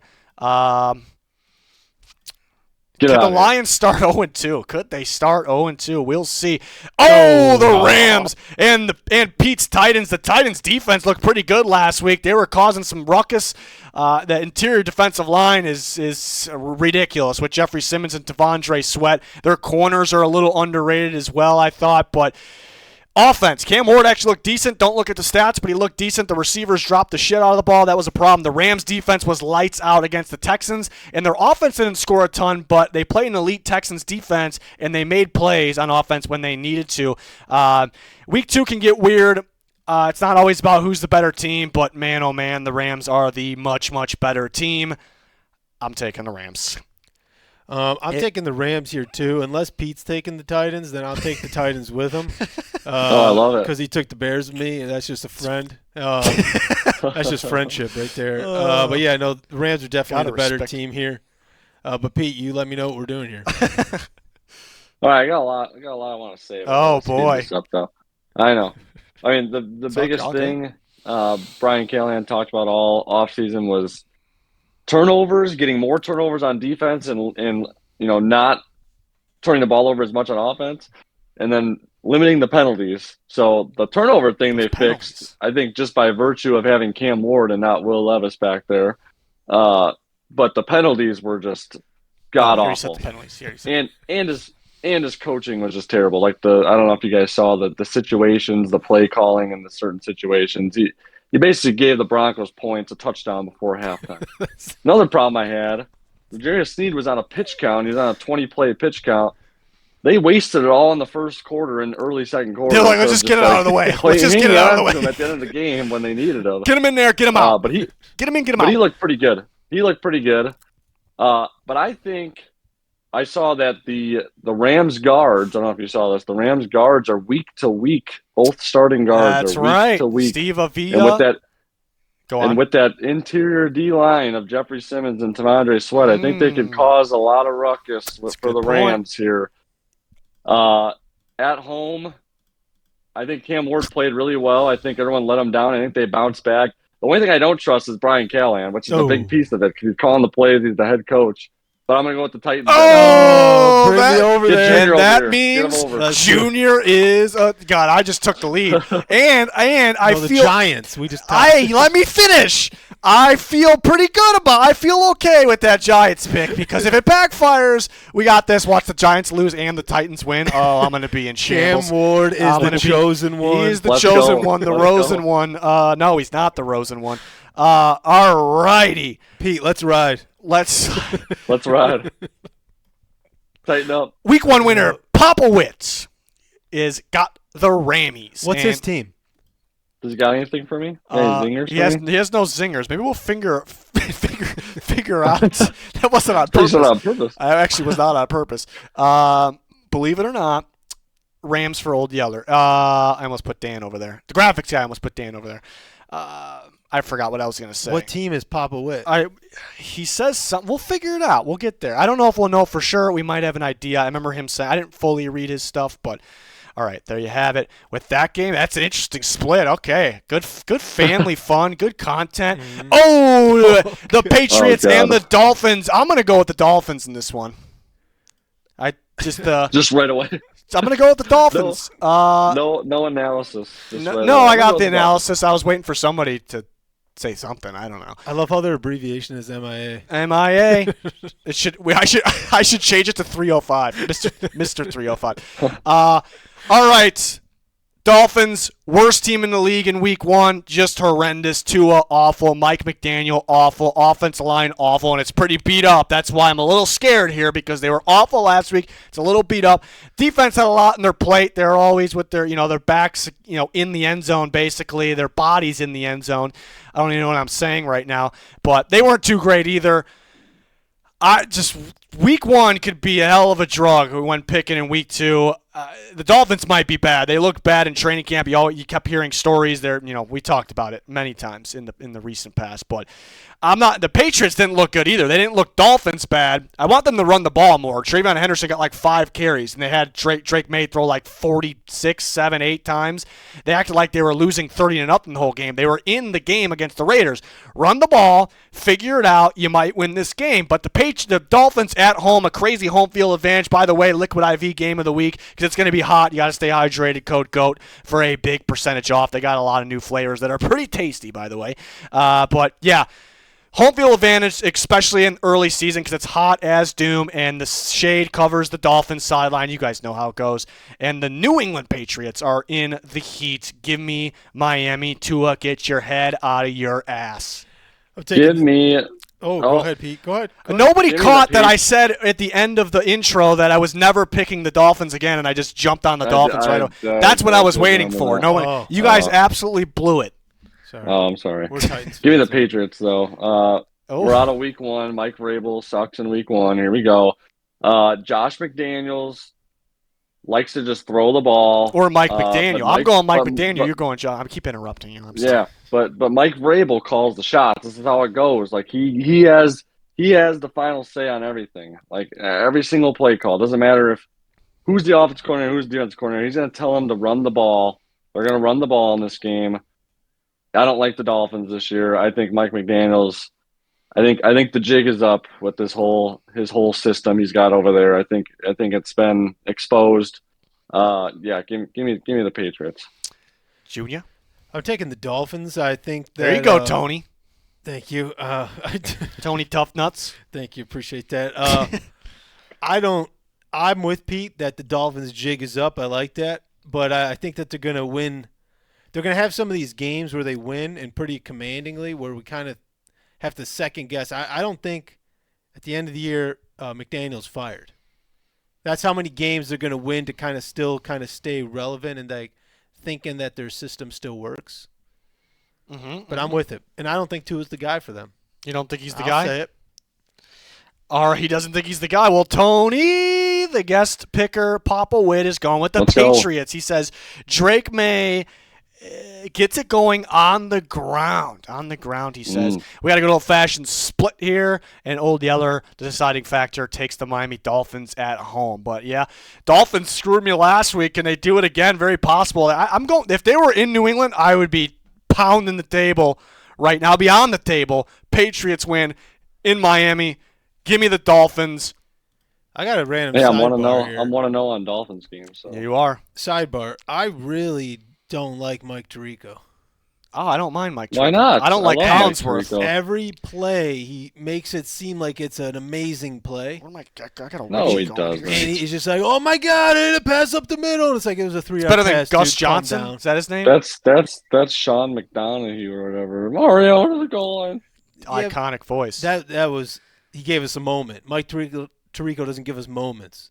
[SPEAKER 3] Get
[SPEAKER 1] Could
[SPEAKER 3] out
[SPEAKER 1] the
[SPEAKER 3] of here.
[SPEAKER 1] Lions start 0-2? Could they start 0-2? We'll see. Oh, the Rams and Pete's Titans. The Titans defense looked pretty good last week. They were causing some ruckus. The interior defensive line is ridiculous with Jeffrey Simmons and Devondre Sweat. Their corners are a little underrated as well, I thought, but offense. Cam Ward actually looked decent. Don't look at the stats, but he looked decent. The receivers dropped the shit out of the ball. That was a problem. The Rams defense was lights out against the Texans, and their offense didn't score a ton, but they played an elite Texans defense, and they made plays on offense when they needed to. Week 2 can get weird. It's not always about who's the better team, but man, oh man, the Rams are the much, much better team. I'm taking the Rams.
[SPEAKER 2] I'm taking the Rams here, too. Unless Pete's taking the Titans, then I'll take the Titans with him.
[SPEAKER 3] Oh, I love it.
[SPEAKER 2] Because he took the Bears with me, and that's just a friend. That's just friendship right there. But, yeah, no, the Rams are definitely
[SPEAKER 1] Gotta
[SPEAKER 2] the better
[SPEAKER 1] respect.
[SPEAKER 2] team here. But, Pete, you let me know what we're doing here.
[SPEAKER 3] All right, I got a lot I want to say.
[SPEAKER 1] Oh,
[SPEAKER 3] Let's speed
[SPEAKER 1] boy.
[SPEAKER 3] this up, though. I know. I mean, the biggest
[SPEAKER 1] all good.
[SPEAKER 3] thing Brian Callahan talked about all offseason was turnovers, getting more turnovers on defense, and not turning the ball over as much on offense, and then limiting the penalties. So the turnover thing they
[SPEAKER 1] penalties.
[SPEAKER 3] fixed, I think, just by virtue of having Cam Ward and not Will Levis back there. But the penalties were just god
[SPEAKER 1] Here you said
[SPEAKER 3] awful.
[SPEAKER 1] the penalties. Here you said.
[SPEAKER 3] And his coaching was just terrible. Like I don't know if you guys saw the situations, the play calling in the certain situations. He basically gave the Broncos points, a touchdown before halftime. Another problem I had, Jarius Sneed was on a pitch count. He was on a 20-play pitch count. They wasted it all in the first quarter and early second quarter.
[SPEAKER 1] They're like, let's just get it out of the way. Let's just get it out of the way.
[SPEAKER 3] At the end of the game when they needed him.
[SPEAKER 1] Get him in there. Get him out.
[SPEAKER 3] But
[SPEAKER 1] Get him in. Get him
[SPEAKER 3] he
[SPEAKER 1] out.
[SPEAKER 3] looked pretty good. But I think I saw that the Rams guards, I don't know if you saw this, the Rams guards are week to week. Both starting guards
[SPEAKER 1] That's
[SPEAKER 3] are week
[SPEAKER 1] right.
[SPEAKER 3] to week.
[SPEAKER 1] Steve
[SPEAKER 3] And with
[SPEAKER 1] Avila.
[SPEAKER 3] that,
[SPEAKER 1] Go
[SPEAKER 3] And
[SPEAKER 1] on.
[SPEAKER 3] with that interior D line of Jeffrey Simmons and Tamondre Sweat, I think they could cause a lot of ruckus
[SPEAKER 1] That's a
[SPEAKER 3] for the
[SPEAKER 1] good point.
[SPEAKER 3] Rams here. At home, I think Cam Ward played really well. I think everyone let him down. I think they bounced back. The only thing I don't trust is Brian Callahan, which is a big piece of it because he's calling the plays. He's the head coach. But I'm going to go with the Titans.
[SPEAKER 1] Oh,
[SPEAKER 2] bring me over
[SPEAKER 3] Get
[SPEAKER 2] there.
[SPEAKER 3] Junior
[SPEAKER 1] and that
[SPEAKER 3] over here. Get him
[SPEAKER 1] means
[SPEAKER 3] over.
[SPEAKER 1] Junior is God. I just took the lead, and I
[SPEAKER 2] No, the
[SPEAKER 1] feel
[SPEAKER 2] Giants. We just
[SPEAKER 1] let me finish. I feel pretty good about. I feel okay with that Giants pick because if it backfires, we got this. Watch the Giants lose and the Titans win. Oh, I'm going to be in
[SPEAKER 2] Cam
[SPEAKER 1] shambles.
[SPEAKER 2] Ward is
[SPEAKER 1] I'm
[SPEAKER 2] the
[SPEAKER 1] gonna be-
[SPEAKER 2] chosen one.
[SPEAKER 1] He's the
[SPEAKER 3] Let's
[SPEAKER 1] chosen
[SPEAKER 3] go.
[SPEAKER 1] one, the
[SPEAKER 3] Let's
[SPEAKER 1] Rosen
[SPEAKER 3] go.
[SPEAKER 1] one. No, he's not the Rosen one. All righty.
[SPEAKER 2] Pete, let's ride.
[SPEAKER 1] Let's
[SPEAKER 3] Let's ride. Tighten up.
[SPEAKER 1] week one winner Popowitz is got the Rammies.
[SPEAKER 2] What's his team?
[SPEAKER 3] Does he got anything for me? Any zingers for me?
[SPEAKER 1] He has no zingers. Maybe we'll figure out. That wasn't on
[SPEAKER 3] Please
[SPEAKER 1] purpose.
[SPEAKER 3] not on purpose.
[SPEAKER 1] I actually was not on purpose. Believe it or not, Rams for Old Yeller. I almost put Dan over there. The graphics guy almost put Dan over there. I forgot what I was going to say.
[SPEAKER 2] What team is Papa Witt?
[SPEAKER 1] He says something. We'll figure it out. We'll get there. I don't know if we'll know for sure. We might have an idea. I remember him saying, I didn't fully read his stuff, but all right, there you have it. With that game, that's an interesting split. Okay, good family fun, good content. Oh, the Patriots
[SPEAKER 3] Oh, God.
[SPEAKER 1] and the Dolphins. I'm going to go with the Dolphins in this one. I just
[SPEAKER 3] Just right away.
[SPEAKER 1] I'm going to go with the Dolphins.
[SPEAKER 3] No analysis. Just
[SPEAKER 1] No,
[SPEAKER 3] right
[SPEAKER 1] no,
[SPEAKER 3] away.
[SPEAKER 1] I
[SPEAKER 3] I'm
[SPEAKER 1] got
[SPEAKER 3] gonna
[SPEAKER 1] the
[SPEAKER 3] go with
[SPEAKER 1] analysis. I was waiting for somebody to say something. I don't know.
[SPEAKER 2] I love how their abbreviation is MIA.
[SPEAKER 1] MIA. I should change it to 305. Mr. 305. All right. Dolphins, worst team in the league in week one, just horrendous. Tua, awful. Mike McDaniel, awful. Offensive line, awful. And it's pretty beat up. That's why I'm a little scared here because they were awful last week. It's a little beat up. Defense had a lot in their plate. They're always with their backs, in the end zone, basically. Their bodies in the end zone. I don't even know what I'm saying right now. But they weren't too great either. Week one could be a hell of a drug when picking in week two. The Dolphins might be bad. They look bad in training camp. You kept hearing stories there. We talked about it many times in the recent past. But the Patriots didn't look good either. They didn't look Dolphins bad. I want them to run the ball more. Trayvon Henderson got like 5 carries, and they had Drake May throw like 46, 7, 8 times. They acted like they were losing 30-0 the whole game. They were in the game against the Raiders. Run the ball, figure it out. You might win this game. But the Dolphins at home, a crazy home field advantage. By the way, Liquid IV game of the week because it's going to be hot. You got to stay hydrated. Code GOAT for a big percentage off. They got a lot of new flavors that are pretty tasty, by the way. But yeah. Home field advantage, especially in early season because it's hot as doom and the shade covers the Dolphins sideline. You guys know how it goes. And the New England Patriots are in the heat. Give me Miami. Tua, get your head out of your ass.
[SPEAKER 3] Give me.
[SPEAKER 2] Go ahead, Pete. Go ahead.
[SPEAKER 1] Nobody
[SPEAKER 3] Give me
[SPEAKER 1] caught
[SPEAKER 3] the
[SPEAKER 1] that
[SPEAKER 3] Pete.
[SPEAKER 1] I said at the end of the intro that I was never picking the Dolphins again, and I just jumped on the Dolphins right away. That's what I was waiting for. No one, you guys absolutely blew it.
[SPEAKER 2] Sorry.
[SPEAKER 3] Oh, I'm sorry.
[SPEAKER 2] We're Titans
[SPEAKER 3] Give me the
[SPEAKER 2] fans.
[SPEAKER 3] Patriots, though. We're out of week one. Mike Vrabel sucks in week one. Here we go. Josh McDaniels likes to just throw the ball.
[SPEAKER 1] Or Mike
[SPEAKER 3] but
[SPEAKER 1] McDaniel. I'm going Mike
[SPEAKER 3] but-
[SPEAKER 1] McDaniel.
[SPEAKER 3] but-
[SPEAKER 1] You're going John. I keep interrupting you. I'm sorry.
[SPEAKER 3] Yeah, but Mike Vrabel calls the shots. This is how it goes. Like he has the final say on everything. Like every single play call. Doesn't matter if who's the offense coordinator, who's the defense coordinator. He's going to tell them to run the ball. They're going to run the ball in this game. I don't like the Dolphins this year. I think Mike McDaniel's. I think the jig is up with his whole system he's got over there. I think it's been exposed. Yeah, give me the Patriots.
[SPEAKER 1] Junior?
[SPEAKER 2] I'm taking the Dolphins. I think that.
[SPEAKER 1] There you go, Tony.
[SPEAKER 2] Thank you.
[SPEAKER 1] Tony Tough Nuts.
[SPEAKER 2] Thank you. Appreciate that. I'm with Pete that the Dolphins jig is up. I like that. But I think that they're going to win. They're going to have some of these games where they win and pretty commandingly, where we kind of have to second guess. I don't think at the end of the year McDaniel's fired. That's how many games they're going to win to kind of still kind of stay relevant and like thinking that their system still works. But I'm with it, and I don't think Tua's the guy for them.
[SPEAKER 1] You don't think he's the
[SPEAKER 2] I'll
[SPEAKER 1] guy?
[SPEAKER 2] say it.
[SPEAKER 1] Or he doesn't think he's the guy. Well, Tony, the guest picker, Papa Witt, is going with the
[SPEAKER 3] Let's go.
[SPEAKER 1] Patriots. He says Drake May gets it going on the ground. On the ground, he says. We got a good old-fashioned split here, and Old Yeller, the deciding factor, takes the Miami Dolphins at home. But, yeah, Dolphins screwed me last week, and they do it again. Very possible. I'm going. If they were in New England, I would be pounding the table right now. Be on the table. Patriots win in Miami. Give me the Dolphins.
[SPEAKER 2] I got a random
[SPEAKER 3] Yeah,
[SPEAKER 2] sidebar here.
[SPEAKER 3] I'm 1-0 on Dolphins games. So.
[SPEAKER 1] Yeah, you are.
[SPEAKER 2] Sidebar. I really don't like Mike Tirico.
[SPEAKER 1] Oh, I don't mind Mike Tirico.
[SPEAKER 3] Why not?
[SPEAKER 1] I don't like
[SPEAKER 3] love Mike
[SPEAKER 1] Collinsworth.
[SPEAKER 3] Tirico.
[SPEAKER 2] Every play, he makes it seem like it's an amazing play.
[SPEAKER 1] What am I got a
[SPEAKER 3] No, he
[SPEAKER 1] going
[SPEAKER 3] doesn't.
[SPEAKER 1] here.
[SPEAKER 2] And he's just like, oh my God, I did a pass up the middle. It's like it was a 3-yard
[SPEAKER 1] Better than
[SPEAKER 2] pass.
[SPEAKER 1] Gus
[SPEAKER 2] dude, calm
[SPEAKER 1] Johnson?
[SPEAKER 2] down.
[SPEAKER 1] Is that his name?
[SPEAKER 3] That's Sean McDonough or whatever. Mario to the goal line.
[SPEAKER 1] Iconic voice.
[SPEAKER 2] That was, he gave us a moment. Mike Tirico doesn't give us moments.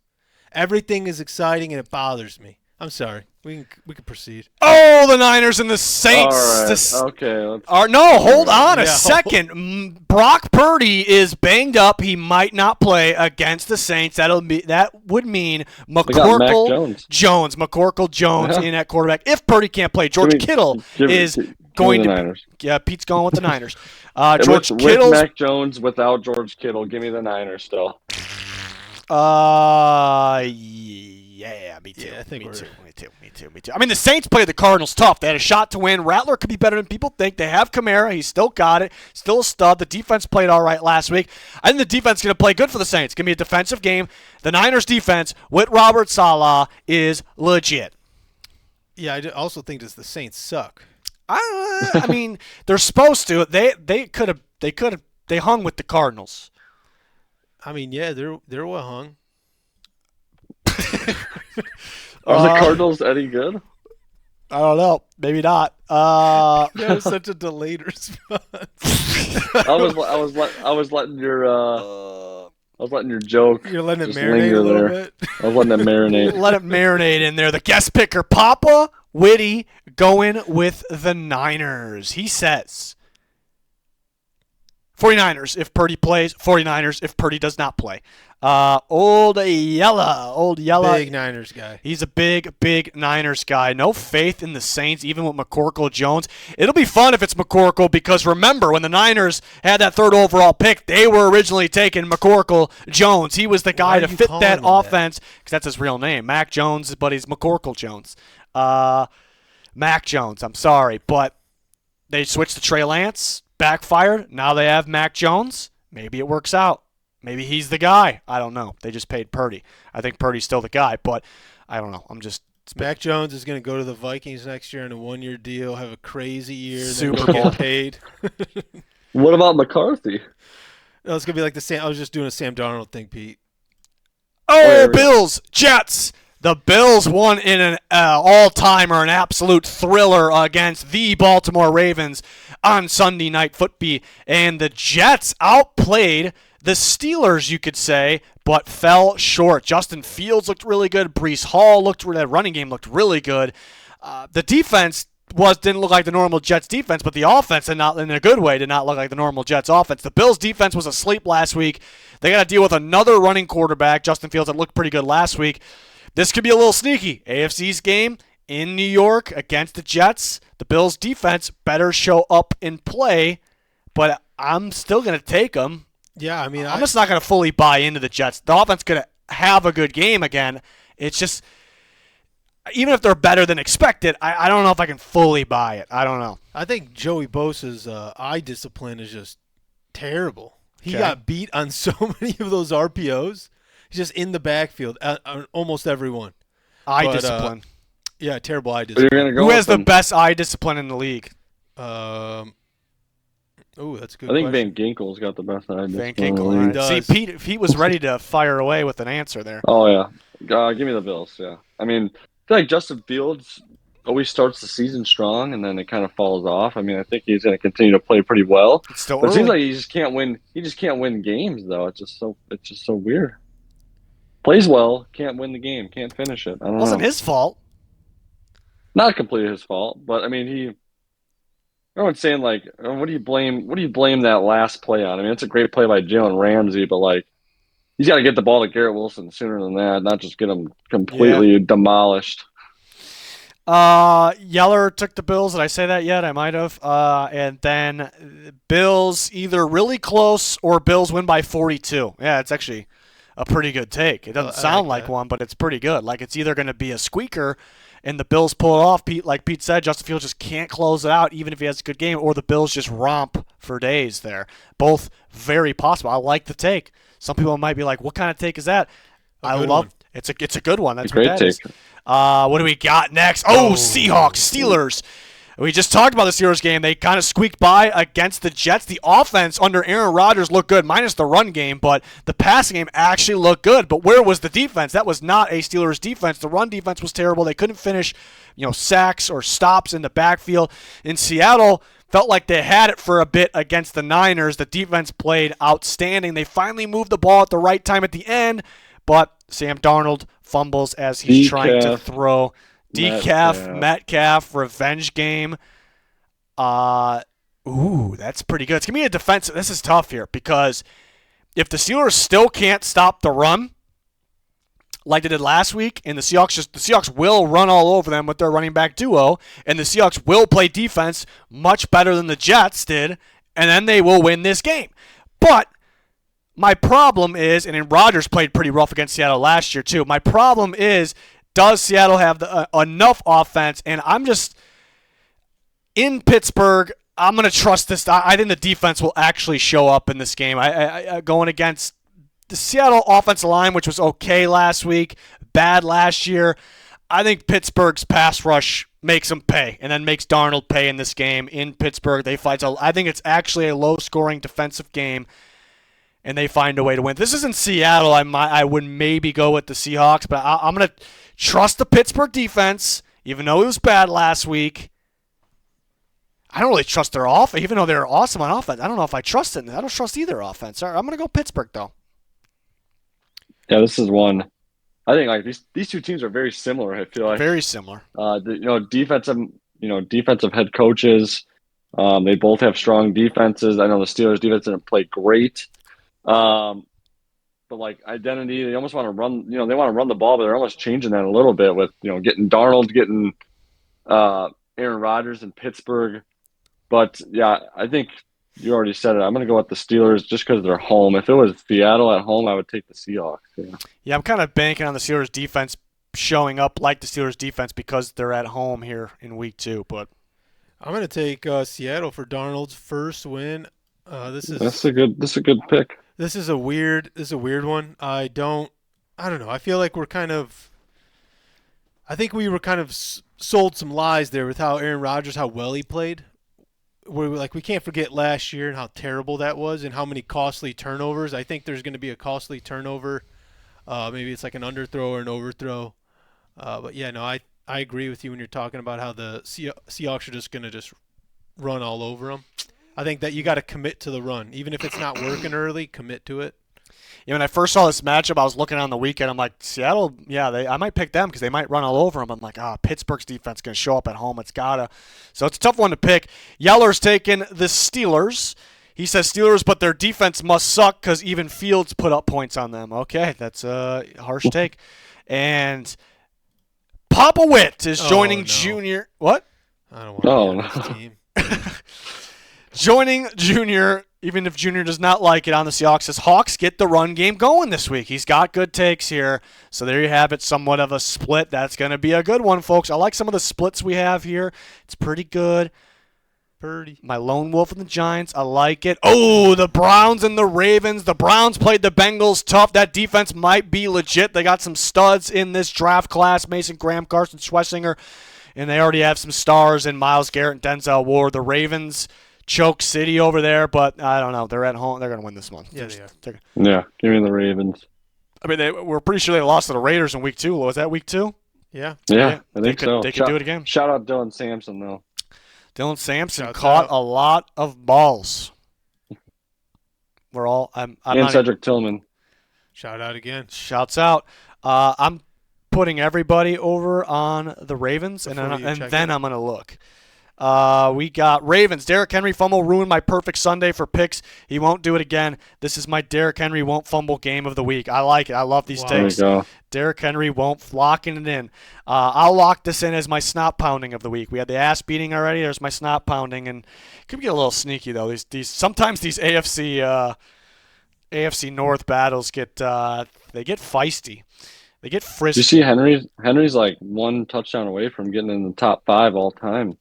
[SPEAKER 2] Everything is exciting and it bothers me. I'm sorry. We can proceed.
[SPEAKER 1] Oh, the Niners and the Saints.
[SPEAKER 3] All right. Okay.
[SPEAKER 1] Hold on a
[SPEAKER 2] No.
[SPEAKER 1] second. Brock Purdy is banged up. He might not play against the Saints. That would mean
[SPEAKER 3] They got Mac
[SPEAKER 1] McCorkle
[SPEAKER 3] Jones.
[SPEAKER 1] McCorkle Jones
[SPEAKER 3] Yeah.
[SPEAKER 1] in at quarterback. If Purdy can't play, George Kittle is going
[SPEAKER 3] give me
[SPEAKER 1] to.
[SPEAKER 3] the Niners.
[SPEAKER 1] Yeah, Pete's going with the Niners.
[SPEAKER 3] With
[SPEAKER 1] George Kittle's.
[SPEAKER 3] Mac Jones, without George Kittle, give me the Niners still.
[SPEAKER 1] Yeah, me too.
[SPEAKER 2] Yeah, I think
[SPEAKER 1] me
[SPEAKER 2] we're-
[SPEAKER 1] too. Me too. I mean, the Saints played the Cardinals tough. They had a shot to win. Rattler could be better than people think. They have Kamara. He's still got it. Still a stud. The defense played all right last week. I think the defense is going to play good for the Saints. Give me a defensive game. The Niners defense with Robert Saleh is legit.
[SPEAKER 2] Yeah, I also think the Saints suck.
[SPEAKER 1] I mean, they're supposed to. They hung with the Cardinals.
[SPEAKER 2] I mean, yeah, they're well hung.
[SPEAKER 3] Are the Cardinals any good?
[SPEAKER 1] I don't know. Maybe not.
[SPEAKER 2] That was such a delayed response.
[SPEAKER 3] I was letting your joke.
[SPEAKER 2] You're letting it
[SPEAKER 3] just
[SPEAKER 2] marinate
[SPEAKER 3] linger
[SPEAKER 2] a little
[SPEAKER 3] there.
[SPEAKER 2] bit.
[SPEAKER 3] I was letting it marinate.
[SPEAKER 1] Let it marinate in there. The guest picker, Papa Whitty, going with the Niners. He says 49ers if Purdy plays, 49ers if Purdy does not play. Old Yella.
[SPEAKER 2] Big Niners guy.
[SPEAKER 1] He's a big Niners guy. No faith in the Saints, even with McCorkle Jones. It'll be fun if it's McCorkle because remember, when the Niners had that third overall pick, they were originally taking McCorkle Jones. He was the guy
[SPEAKER 2] Why
[SPEAKER 1] to
[SPEAKER 2] are you
[SPEAKER 1] fit
[SPEAKER 2] calling
[SPEAKER 1] that
[SPEAKER 2] him that?
[SPEAKER 1] offense because that's his real name. Mac Jones, but he's McCorkle Jones. Mac Jones, I'm sorry. But they switched to Trey Lance, backfired. Now they have Mac Jones. Maybe it works out. Maybe he's the guy. I don't know. They just paid Purdy. I think Purdy's still the guy, but I don't know.
[SPEAKER 2] Mac Jones is going to go to the Vikings next year on a 1-year deal, have a crazy year,
[SPEAKER 1] Super
[SPEAKER 2] then
[SPEAKER 1] Bowl.
[SPEAKER 2] get paid.
[SPEAKER 3] What about McCarthy?
[SPEAKER 2] No, it's going to be like the Sam. I was just doing a Sam Darnold thing, Pete.
[SPEAKER 1] Oh,
[SPEAKER 3] Wait.
[SPEAKER 1] Bills, Jets. The Bills won in an all-timer, an absolute thriller against the Baltimore Ravens on Sunday Night Football. And the Jets outplayed the Steelers, you could say, but fell short. Justin Fields looked really good. Breece Hall that running game looked really good. The defense didn't look like the normal Jets defense, but the offense did not, in a good way, did not look like the normal Jets offense. The Bills defense was asleep last week. They got to deal with another running quarterback, Justin Fields, that looked pretty good last week. This could be a little sneaky. AFC's game in New York against the Jets. The Bills defense better show up and play, but I'm still going to take them.
[SPEAKER 2] Yeah, I mean,
[SPEAKER 1] I'm just not going to fully buy into the Jets. The offense going to have a good game again. It's just, even if they're better than expected, I don't know if I can fully buy it. I don't know.
[SPEAKER 2] I think Joey Bosa's eye discipline is just terrible. He
[SPEAKER 1] Okay.
[SPEAKER 2] got beat on so many of those RPOs. He's just in the backfield, on almost every one.
[SPEAKER 1] Eye
[SPEAKER 2] But,
[SPEAKER 1] discipline.
[SPEAKER 2] Yeah, terrible eye
[SPEAKER 3] But you're
[SPEAKER 2] discipline.
[SPEAKER 3] gonna go
[SPEAKER 1] Who
[SPEAKER 3] with
[SPEAKER 1] has the
[SPEAKER 3] them.
[SPEAKER 1] best eye discipline in the league?
[SPEAKER 2] Oh, that's a good
[SPEAKER 3] I think
[SPEAKER 2] question.
[SPEAKER 3] Van Ginkel's got the best idea.
[SPEAKER 1] Van Ginkel. Right.
[SPEAKER 2] does.
[SPEAKER 1] See, Pete was ready to fire away with an answer there.
[SPEAKER 3] Oh yeah, give me the Bills. Yeah, I mean, I feel like Justin Fields always starts the season strong and then it kind of falls off. I mean, I think he's going to continue to play pretty well.
[SPEAKER 1] It's still
[SPEAKER 3] But it
[SPEAKER 1] early.
[SPEAKER 3] seems like he just can't win. He just can't win games though. It's just so weird. Plays well, can't win the game, can't finish it. I don't
[SPEAKER 1] Wasn't
[SPEAKER 3] know.
[SPEAKER 1] his fault.
[SPEAKER 3] Not completely his fault, but I mean, everyone's saying like, what do you blame that last play on? I mean, it's a great play by Jalen Ramsey, but like, he's got to get the ball to Garrett Wilson sooner than that, not just get him completely demolished.
[SPEAKER 1] Yeller took the Bills. Did I say that yet? I might have. And then Bills either really close or Bills win by 42. Yeah, it's actually a pretty good take. It doesn't sound like one, but it's pretty good. Like it's either going to be a squeaker and the Bills pull it off. Like Pete said, Justin Fields just can't close it out even if he has a good game, or the Bills just romp for days there. Both very possible. I like the take. Some people might be like, what kind of take is that? I love it. It's a good one. That's
[SPEAKER 3] a great
[SPEAKER 1] what that
[SPEAKER 3] take.
[SPEAKER 1] is. What do we got next? Oh, Seahawks, Steelers. We just talked about the Steelers game. They kind of squeaked by against the Jets. The offense under Aaron Rodgers looked good, minus the run game, but the passing game actually looked good. But where was the defense? That was not a Steelers defense. The run defense was terrible. They couldn't finish, sacks or stops in the backfield. In Seattle, felt like they had it for a bit against the Niners. The defense played outstanding. They finally moved the ball at the right time at the end, but Sam Darnold fumbles as he's trying to throw. Metcalf, revenge game. That's pretty good. It's going to be a defensive. This is tough here because if the Steelers still can't stop the run like they did last week, and the Seahawks will run all over them with their running back duo, and the Seahawks will play defense much better than the Jets did, and then they will win this game. But my problem is, and Rodgers played pretty rough against Seattle last year too, my problem is, does Seattle have enough offense? And I'm just, in Pittsburgh, I'm going to trust this. I think the defense will actually show up in this game. I going against the Seattle offensive line, which was okay last week, bad last year. I think Pittsburgh's pass rush makes them pay, and then makes Darnold pay in this game in Pittsburgh. They fight. I think it's actually a low-scoring defensive game, and they find a way to win. This isn't Seattle. I would maybe go with the Seahawks, but I'm going to trust the Pittsburgh defense, even though it was bad last week. I don't really trust their offense, even though they're awesome on offense. I don't know if I trust it. I don't trust either offense. I'm going to go Pittsburgh, though.
[SPEAKER 3] Yeah, this is one. I think like these two teams are very similar. I feel like
[SPEAKER 1] very similar.
[SPEAKER 3] Defensive head coaches. They both have strong defenses. I know the Steelers' defense didn't play great. But like identity, they almost want to run. They want to run the ball, but they're almost changing that a little bit with getting Darnold, getting Aaron Rodgers in Pittsburgh. But yeah, I think you already said it. I'm going to go with the Steelers just because they're home. If it was Seattle at home, I would take the Seahawks.
[SPEAKER 1] Yeah, I'm kind of banking on the Steelers defense showing up like the Steelers defense because they're at home here in week 2. But
[SPEAKER 2] I'm going to take Seattle for Darnold's first win. This is a
[SPEAKER 3] good pick.
[SPEAKER 2] This is a weird one. I don't know. I feel like I think we were kind of sold some lies there with how Aaron Rodgers, how well he played. We can't forget last year and how terrible that was and how many costly turnovers. I think there's going to be a costly turnover. Maybe it's like an underthrow or an overthrow. But yeah, no, I agree with you when you're talking about how the Seahawks are just going to just run all over them. I think that you got to commit to the run. Even if it's not working early, commit to it.
[SPEAKER 1] Yeah, when I first saw this matchup, I was looking on the weekend. I'm like, Seattle, yeah, I might pick them because they might run all over them. I'm like, Pittsburgh's defense going to show up at home. It's got to. So it's a tough one to pick. Yeller's taking the Steelers. He says Steelers, but their defense must suck because even Fields put up points on them. Okay, that's a harsh take. And Papa Witt is joining Junior. What?
[SPEAKER 2] I don't want to be on this team.
[SPEAKER 1] Joining Junior, even if Junior does not like it, on the Seahawks, says Hawks get the run game going this week. He's got good takes here. So there you have it, somewhat of a split. That's going to be a good one, folks. I like some of the splits we have here. It's pretty good. My lone wolf and the Giants, I like it. Oh, the Browns and the Ravens. The Browns played the Bengals tough. That defense might be legit. They got some studs in this draft class. Mason Graham, Carson Schwessinger. And they already have some stars in Myles Garrett and Denzel Ward. The Ravens choke city over there, but I don't know. They're at home. They're going to win this one.
[SPEAKER 2] Yeah, they are.
[SPEAKER 3] Yeah, give me the Ravens.
[SPEAKER 1] I mean, we're pretty sure they lost to the Raiders in week 2. Was that week 2?
[SPEAKER 2] Yeah.
[SPEAKER 3] I think so.
[SPEAKER 1] They could do it again.
[SPEAKER 3] Shout out Dylan Sampson, though.
[SPEAKER 1] Dylan Sampson caught a lot of balls.
[SPEAKER 3] And Cedric Tillman.
[SPEAKER 2] Shout out again.
[SPEAKER 1] Shouts out. I'm putting everybody over on the Ravens, and then I'm going to look. We got Ravens. Derrick Henry fumble ruined my perfect Sunday for picks. He won't do it again. This is my Derrick Henry won't fumble game of the week. I like it. I love these
[SPEAKER 3] There you
[SPEAKER 1] takes.
[SPEAKER 3] go.
[SPEAKER 1] Derrick Henry won't locking it in. I'll lock this in as my snot pounding of the week. We had the ass beating already. There's my snot pounding, and it could get a little sneaky though. Sometimes these AFC North battles get feisty. They get frisky.
[SPEAKER 3] Do you see Henry's like one touchdown away from getting in the top 5 all time.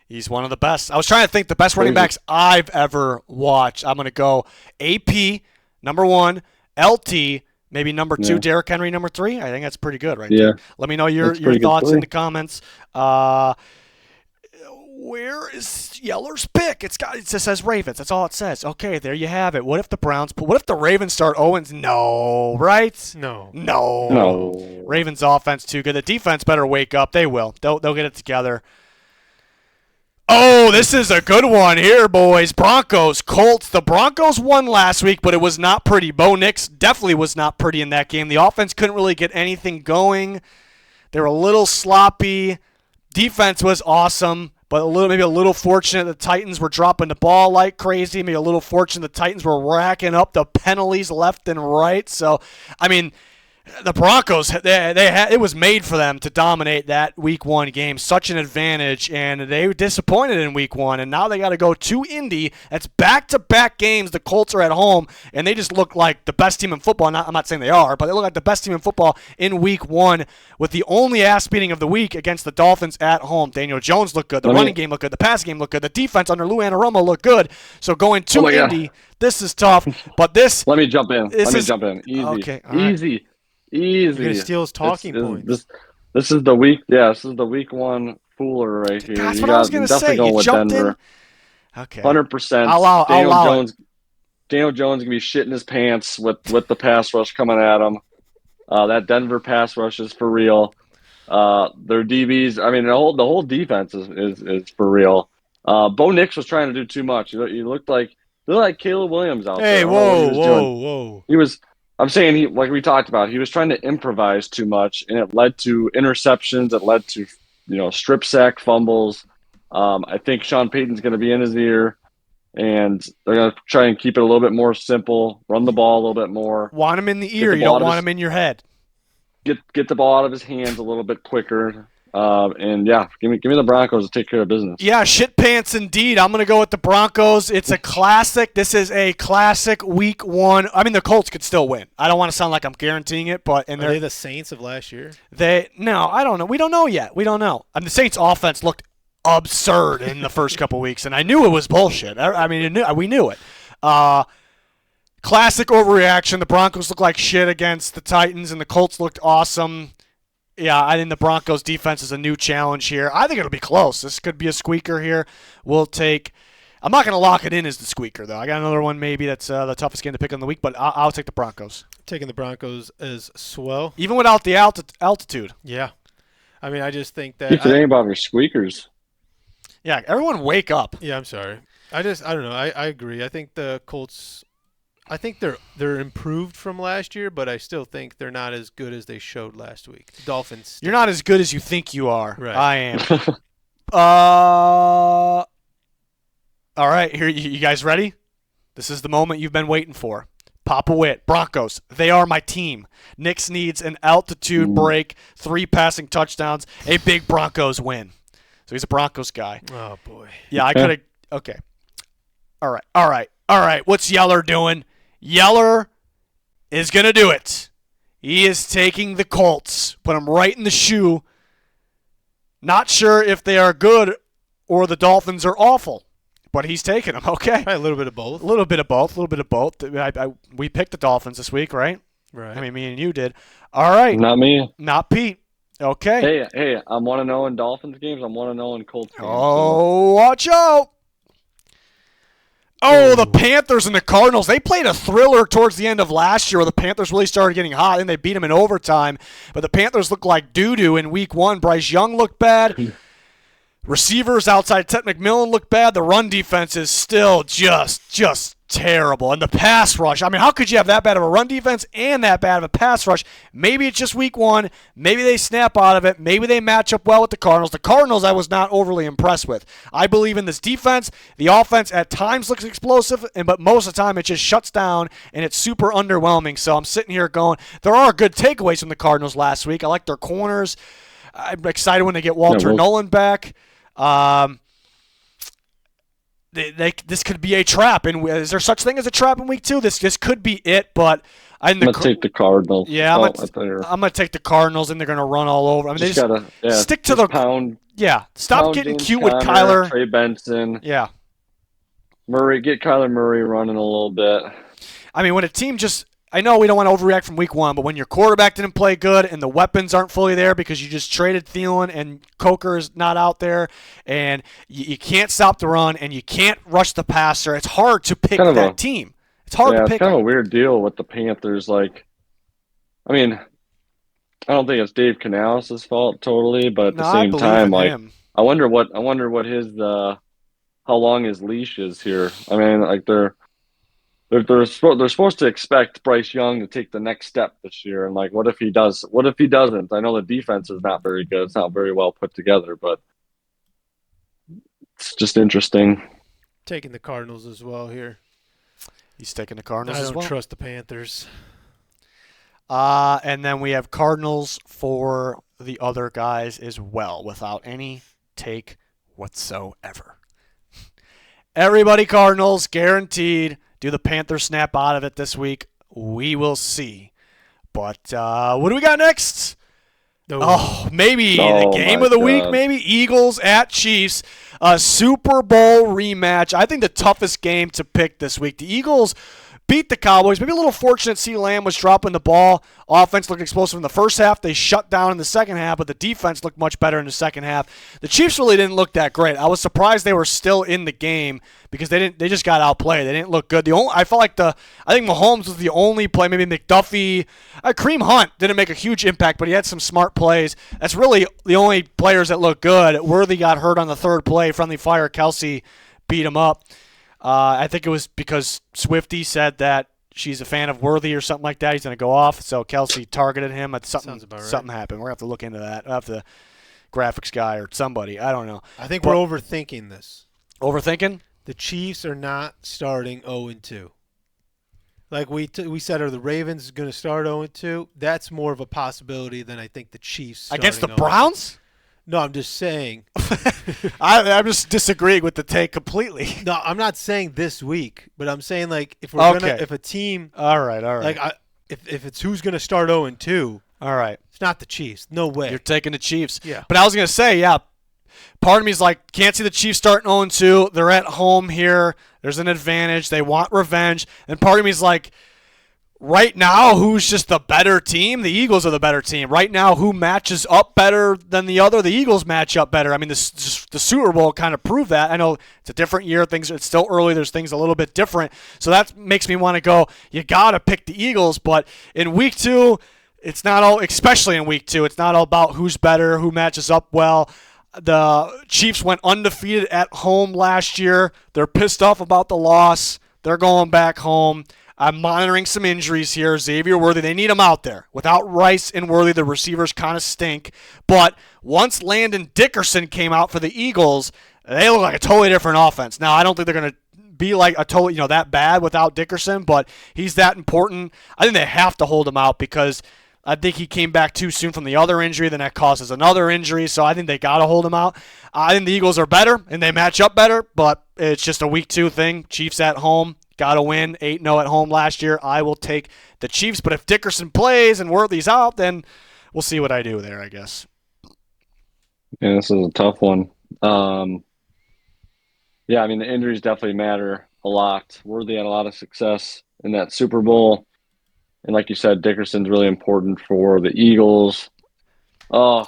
[SPEAKER 1] He's one of the best. I was trying to think the best running
[SPEAKER 3] Crazy.
[SPEAKER 1] backs I've ever watched. I'm going to go AP, number 1, LT, maybe number 2,
[SPEAKER 3] Yeah.
[SPEAKER 1] Derrick Henry, number 3. I think that's pretty good right
[SPEAKER 3] Yeah.
[SPEAKER 1] there. Let me know your
[SPEAKER 3] That's pretty good
[SPEAKER 1] thoughts in
[SPEAKER 3] play.
[SPEAKER 1] the comments. Where is Yeller's pick? It just says Ravens. That's all it says. Okay, there you have it. What if the Ravens start Owens? No, right?
[SPEAKER 2] No.
[SPEAKER 3] No.
[SPEAKER 1] Ravens offense too good. The defense better wake up. They will. They'll get it together. Oh, this is a good one here, boys. Broncos, Colts. The Broncos won last week, but it was not pretty. Bo Nix definitely was not pretty in that game. The offense couldn't really get anything going. They were a little sloppy. Defense was awesome, but maybe a little fortunate the Titans were dropping the ball like crazy. Maybe a little fortunate the Titans were racking up the penalties left and right. So, I mean, the Broncos, it was made for them to dominate that Week 1 game. Such an advantage, and they were disappointed in Week 1, and now they got to go to Indy. That's back-to-back games. The Colts are at home, and they just look like the best team in football. I'm not saying they are, but they look like the best team in football in Week 1 with the only ass-beating of the week against the Dolphins at home. Daniel Jones looked good. The running game looked good. The pass game looked good. The defense under Lou Anarumo looked good. So going to Indy, this is tough, but this...
[SPEAKER 3] Let me jump in.
[SPEAKER 1] Easy.
[SPEAKER 3] Easy.
[SPEAKER 1] All right.
[SPEAKER 3] Easy.
[SPEAKER 2] You're gonna steal his talking points.
[SPEAKER 3] This is the week. Yeah, this is the Week 1 fooler right here.
[SPEAKER 1] That's
[SPEAKER 3] You
[SPEAKER 1] what I was going to
[SPEAKER 3] definitely
[SPEAKER 1] say.
[SPEAKER 3] going
[SPEAKER 1] You
[SPEAKER 3] with
[SPEAKER 1] jumped
[SPEAKER 3] Denver.
[SPEAKER 1] in. Okay.
[SPEAKER 3] 100%.
[SPEAKER 1] I'll allow it.
[SPEAKER 3] Daniel Jones gonna be shitting his pants with the pass rush coming at him. That Denver pass rush is for real. Their DBs. I mean, the whole defense is for real. Bo Nix was trying to do too much. You looked like Caleb Williams out there.
[SPEAKER 2] Hey,
[SPEAKER 3] I don't know what he was doing.
[SPEAKER 2] whoa.
[SPEAKER 3] He was. I'm saying like we talked about, he was trying to improvise too much, and it led to interceptions. It led to strip sack fumbles. I think Sean Payton's going to be in his ear, and they're going to try and keep it a little bit more simple, run the ball a little bit more,
[SPEAKER 1] Want him in the ear.
[SPEAKER 3] the
[SPEAKER 1] You
[SPEAKER 3] ball
[SPEAKER 1] don't
[SPEAKER 3] out of
[SPEAKER 1] want
[SPEAKER 3] his-
[SPEAKER 1] him in your head.
[SPEAKER 3] get the ball out of his hands a little bit quicker, and yeah, give me the Broncos to take care of business.
[SPEAKER 1] Yeah, shit pants indeed. I'm going to go with the Broncos. It's a classic. This is a classic Week 1. I mean, the Colts could still win. I don't want to sound like I'm guaranteeing it, but
[SPEAKER 2] Are they the Saints of last year?
[SPEAKER 1] No, I don't know. We don't know yet. We don't know. I mean, the Saints' offense looked absurd in the first couple weeks, and I knew it was bullshit. I mean, we knew it. Classic overreaction. The Broncos looked like shit against the Titans, and the Colts looked awesome. Yeah, I think the Broncos' defense is a new challenge here. I think it'll be close. This could be a squeaker here. I'm not going to lock it in as the squeaker, though. I got another one maybe that's the toughest game to pick on the week, but I'll take the Broncos.
[SPEAKER 2] Taking the Broncos as swell.
[SPEAKER 1] Even without the altitude.
[SPEAKER 2] Yeah. I mean, I just think that.
[SPEAKER 3] Keep forgetting about your squeakers.
[SPEAKER 1] Yeah, everyone wake up.
[SPEAKER 2] Yeah, I'm sorry. I don't know. I agree. I think the Colts. I think they're improved from last year, but I still think they're not as good as they showed last week. The Dolphins.
[SPEAKER 1] You're not as good as you think you are.
[SPEAKER 2] Right.
[SPEAKER 1] I am. All right, here you guys ready? This is the moment you've been waiting for. Papa Witt, Broncos. They are my team. Nix needs an altitude break, 3 passing touchdowns, a big Broncos win. So he's a Broncos guy.
[SPEAKER 2] Oh boy.
[SPEAKER 1] Yeah, I could have. Okay. All right. What's Yeller doing? Yeller is going to do it. He is taking the Colts. Put them right in the shoe. Not sure if they are good or the Dolphins are awful, but he's taking them. Okay.
[SPEAKER 2] Probably a little bit of both.
[SPEAKER 1] A little bit of both. We picked the Dolphins this week, right?
[SPEAKER 2] Right.
[SPEAKER 1] I mean, me and you did. All right.
[SPEAKER 3] Not me.
[SPEAKER 1] Not Pete. Okay.
[SPEAKER 3] Hey, I'm 1-0 in Dolphins games. I'm 1-0 in Colts games.
[SPEAKER 1] Oh, watch out. Oh, the Panthers and the Cardinals. They played a thriller towards the end of last year where the Panthers really started getting hot, and they beat them in overtime. But the Panthers looked like doo-doo in Week 1. Bryce Young looked bad. Receivers outside Ted McMillan looked bad. The run defense is still just terrible. And the pass rush, I mean, how could you have that bad of a run defense and that bad of a pass rush? Maybe it's just week one. Maybe they snap out of it. Maybe they match up well with the Cardinals. The Cardinals I was not overly impressed with. I believe in this defense. The offense at times looks explosive, but most of the time it just shuts down, and it's super underwhelming. So I'm sitting here going, there are good takeaways from the Cardinals last week. I like their corners. I'm excited when they get Walter Nolan back. This could be a trap, and is there such thing as a trap in week two? This could be it, but
[SPEAKER 3] I'm gonna take the Cardinals.
[SPEAKER 1] Yeah, I'm gonna take the Cardinals, and they're gonna run all over. I mean, they
[SPEAKER 3] gotta
[SPEAKER 1] stick to the
[SPEAKER 3] pound.
[SPEAKER 1] Yeah, stop getting
[SPEAKER 3] James
[SPEAKER 1] cute
[SPEAKER 3] Conner,
[SPEAKER 1] with Kyler.
[SPEAKER 3] Trey Benson.
[SPEAKER 1] Yeah,
[SPEAKER 3] Murray, get Kyler Murray running a little bit.
[SPEAKER 1] I mean, when a team just. I know we don't want to overreact from week one, but when your quarterback didn't play good and the weapons aren't fully there because you just traded Thielen and Coker's not out there, and you can't stop the run and you can't rush the passer, it's hard to pick that team. It's hard to pick.
[SPEAKER 3] It's kind of a weird deal with the Panthers. Like, I mean, I don't think it's Dave Canales' fault totally, but at the same time, like, I wonder what his how long his leash is here. I mean, like they're supposed to expect Bryce Young to take the next step this year, and like, what if he does? What if he doesn't? I know the defense is not very good; it's not very well put together, but it's just interesting.
[SPEAKER 2] Taking the Cardinals as well here.
[SPEAKER 1] He's taking the Cardinals as well.
[SPEAKER 2] I don't trust the Panthers.
[SPEAKER 1] And then we have Cardinals for the other guys as well, without any take whatsoever. Everybody Cardinals, guaranteed. Do the Panthers snap out of it this week? We will see. But what do we got next? Maybe the game of the week, maybe Eagles at Chiefs. A Super Bowl rematch. I think the toughest game to pick this week. The Eagles beat the Cowboys. Maybe a little fortunate CeeDee Lamb was dropping the ball. Offense looked explosive in the first half. They shut down in the second half, but the defense looked much better in the second half. The Chiefs really didn't look that great. I was surprised they were still in the game because they just got outplayed. They didn't look good. I think Mahomes was the only play. Maybe McDuffie, Kareem Hunt didn't make a huge impact, but he had some smart plays. That's really the only players that look good. Worthy got hurt on the third play. Friendly fire. Kelsey beat him up. I think it was because Swiftie said that she's a fan of Worthy or something like that. He's going to go off, so Kelsey targeted him. Something happened. We're going to have to look into that. I'll have the graphics guy or somebody. I don't know.
[SPEAKER 2] I think we're overthinking this.
[SPEAKER 1] Overthinking?
[SPEAKER 2] The Chiefs are not starting 0-2. Like we said, are the Ravens going to start 0-2? That's more of a possibility than I think the Chiefs
[SPEAKER 1] against the
[SPEAKER 2] 0-2.
[SPEAKER 1] Browns?
[SPEAKER 2] No, I'm just saying.
[SPEAKER 1] I'm just disagreeing with the take completely.
[SPEAKER 2] No, I'm not saying this week, but I'm saying like if we're if a team.
[SPEAKER 1] All right.
[SPEAKER 2] Like if it's who's going to start 0-2.
[SPEAKER 1] All right.
[SPEAKER 2] It's not the Chiefs. No way.
[SPEAKER 1] You're taking the Chiefs.
[SPEAKER 2] Yeah.
[SPEAKER 1] But I was going to say, yeah. Part of me is like, can't see the Chiefs starting 0-2. They're at home here. There's an advantage. They want revenge. And part of me is like, right now, who's just the better team? The Eagles are the better team. Right now, who matches up better than the other? The Eagles match up better. I mean, the Super Bowl kind of proved that. I know it's a different year. It's still early. There's things a little bit different. So that makes me want to go, you got to pick the Eagles. But in week two, it's not all, especially in week two, it's not all about who's better, who matches up well. The Chiefs went undefeated at home last year. They're pissed off about the loss. They're going back home. I'm monitoring some injuries here. Xavier Worthy, they need him out there. Without Rice and Worthy, the receivers kind of stink. But once Landon Dickerson came out for the Eagles, they look like a totally different offense. Now, I don't think they're going to be like a totally, that bad without Dickerson, but he's that important. I think they have to hold him out because I think he came back too soon from the other injury. Then that causes another injury. So I think they got to hold him out. I think the Eagles are better, and they match up better, but it's just a week two thing. Chiefs at home. Got to win 8-0 at home last year. I will take the Chiefs. But if Dickerson plays and Worthy's out, then we'll see what I do there, I guess.
[SPEAKER 3] Yeah, this is a tough one. Yeah, I mean, the injuries definitely matter a lot. Worthy had a lot of success in that Super Bowl. And like you said, Dickerson's really important for the Eagles. Oh,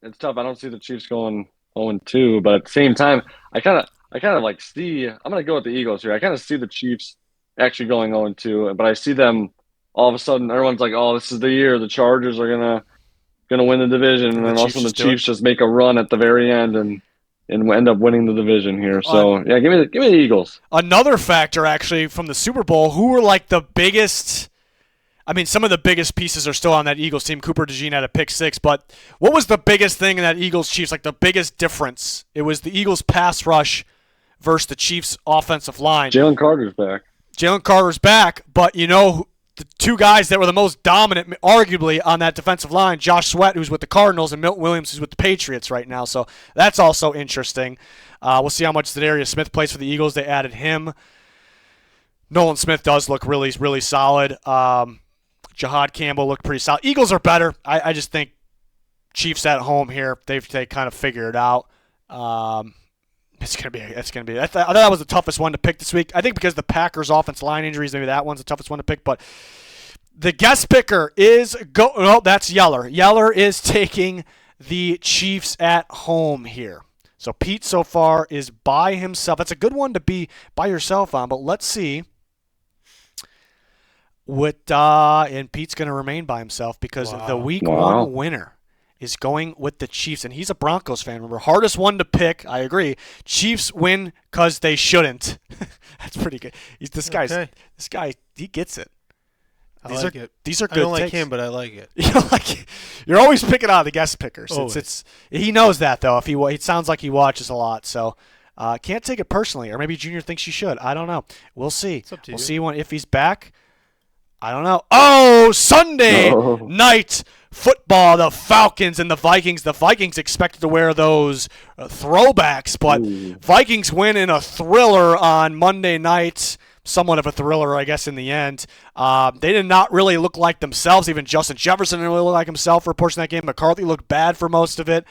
[SPEAKER 3] it's tough. I don't see the Chiefs going 0-2, but at the same time, I kind of like see. I'm gonna go with the Eagles here. I kind of see the Chiefs actually going 0-2, but I see them all of a sudden. Everyone's like, "Oh, this is the year the Chargers are gonna win the division," and then all of a sudden the Chiefs just make a run at the very end, and and end up winning the division here. So yeah, give me the Eagles.
[SPEAKER 1] Another factor actually from the Super Bowl, who were like the biggest. I mean, some of the biggest pieces are still on that Eagles team. Cooper DeJean had a pick 6, but what was the biggest thing in that Eagles-Chiefs, like the biggest difference? It was the Eagles' pass rush versus the Chiefs' offensive line.
[SPEAKER 3] Jalen Carter's back.
[SPEAKER 1] Jalen Carter's back, but you know the two guys that were the most dominant, arguably, on that defensive line, Josh Sweat, who's with the Cardinals, and Milton Williams, who's with the Patriots right now. So that's also interesting. We'll see how much Zadarius Smith plays for the Eagles. They added him. Nolan Smith does look really, really solid. Jahad Campbell looked pretty solid. Eagles are better. I just think Chiefs at home here. They kind of figure it out. It's gonna be. I thought that was the toughest one to pick this week. I think because the Packers' offensive line injuries, maybe that one's the toughest one to pick. But the guest picker is that's Yeller. Yeller is taking the Chiefs at home here. So Pete so far is by himself. That's a good one to be by yourself on. But let's see. And Pete's going to remain by himself because the week one winner is going with the Chiefs, and he's a Broncos fan. Remember, hardest one to pick. I agree. Chiefs win because they shouldn't. That's pretty good. This guy, he gets it.
[SPEAKER 2] I like it.
[SPEAKER 1] These are good.
[SPEAKER 2] I don't like
[SPEAKER 1] takes.
[SPEAKER 2] him, but I like it.
[SPEAKER 1] You're always picking on the guest pickers.
[SPEAKER 2] Always.
[SPEAKER 1] He knows that though. It sounds like he watches a lot, so can't take it personally. Or maybe Junior thinks you should. I don't know. We'll see.
[SPEAKER 2] It's up to you.
[SPEAKER 1] We'll see if he's back. I don't know. Oh, Sunday night football, the Falcons and the Vikings. The Vikings expected to wear those throwbacks, but Vikings win in a thriller on Monday night. Somewhat of a thriller, I guess, in the end. They did not really look like themselves. Even Justin Jefferson didn't really look like himself for a portion of that game. McCarthy looked bad for most of it.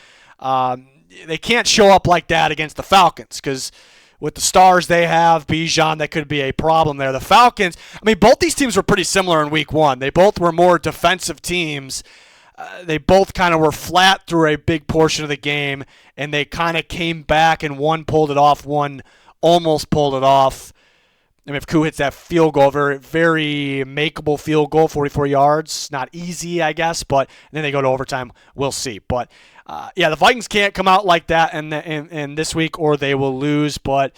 [SPEAKER 1] They can't show up like that against the Falcons because with the stars they have, Bijan, that could be a problem there. The Falcons, I mean, both these teams were pretty similar in week one. They both were more defensive teams. They both kind of were flat through a big portion of the game, and they kind of came back, and one pulled it off, one almost pulled it off. I mean, if Koo hits that field goal, very, very makeable field goal, 44 yards. Not easy, I guess, but then they go to overtime. We'll see. But, the Vikings can't come out like that in this week or they will lose. But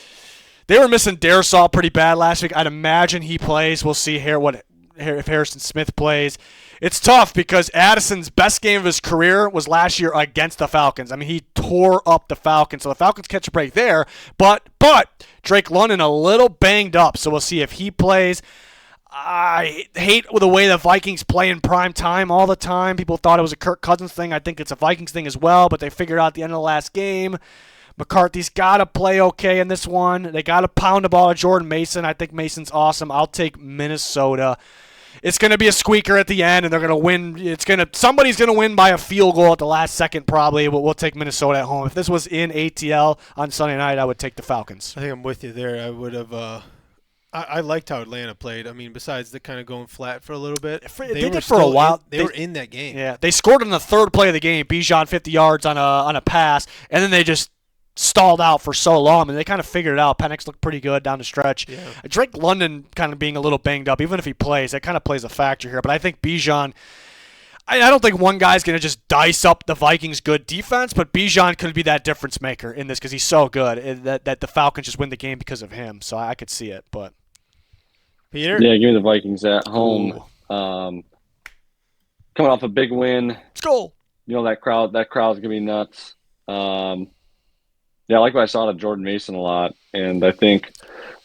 [SPEAKER 1] they were missing Darisaw pretty bad last week. I'd imagine he plays. We'll see if Harrison Smith plays. It's tough because Addison's best game of his career was last year against the Falcons. I mean, he tore up the Falcons. So the Falcons catch a break there. But Drake London a little banged up. So we'll see if he plays. I hate the way the Vikings play in prime time all the time. People thought it was a Kirk Cousins thing. I think it's a Vikings thing as well, but they figured out at the end of the last game. McCarthy's got to play okay in this one. They got to pound the ball at Jordan Mason. I think Mason's awesome. I'll take Minnesota. It's going to be a squeaker at the end, and they're going to win. Somebody's going to win by a field goal at the last second probably, but we'll take Minnesota at home. If this was in ATL on Sunday night, I would take the Falcons.
[SPEAKER 2] I think I'm with you there. I would have I liked how Atlanta played. I mean, besides the kind of going flat for a little bit.
[SPEAKER 1] They did for a while.
[SPEAKER 2] They were in that game.
[SPEAKER 1] Yeah, they scored on the third play of the game. Bijan 50 yards on a pass, and then they just stalled out for so long, and they kind of figured it out. Penix looked pretty good down the stretch. Yeah. Drake London kind of being a little banged up, even if he plays, that kind of plays a factor here. But I think Bijan, I don't think one guy's going to just dice up the Vikings' good defense, but Bijan could be that difference maker in this because he's so good that the Falcons just win the game because of him. So I could see it, but
[SPEAKER 2] Peter?
[SPEAKER 3] Yeah, give me the Vikings at home. Coming off a big win.
[SPEAKER 1] Let's go.
[SPEAKER 3] You know, that crowd's going to be nuts. I like what I saw of Jordan Mason a lot. And I think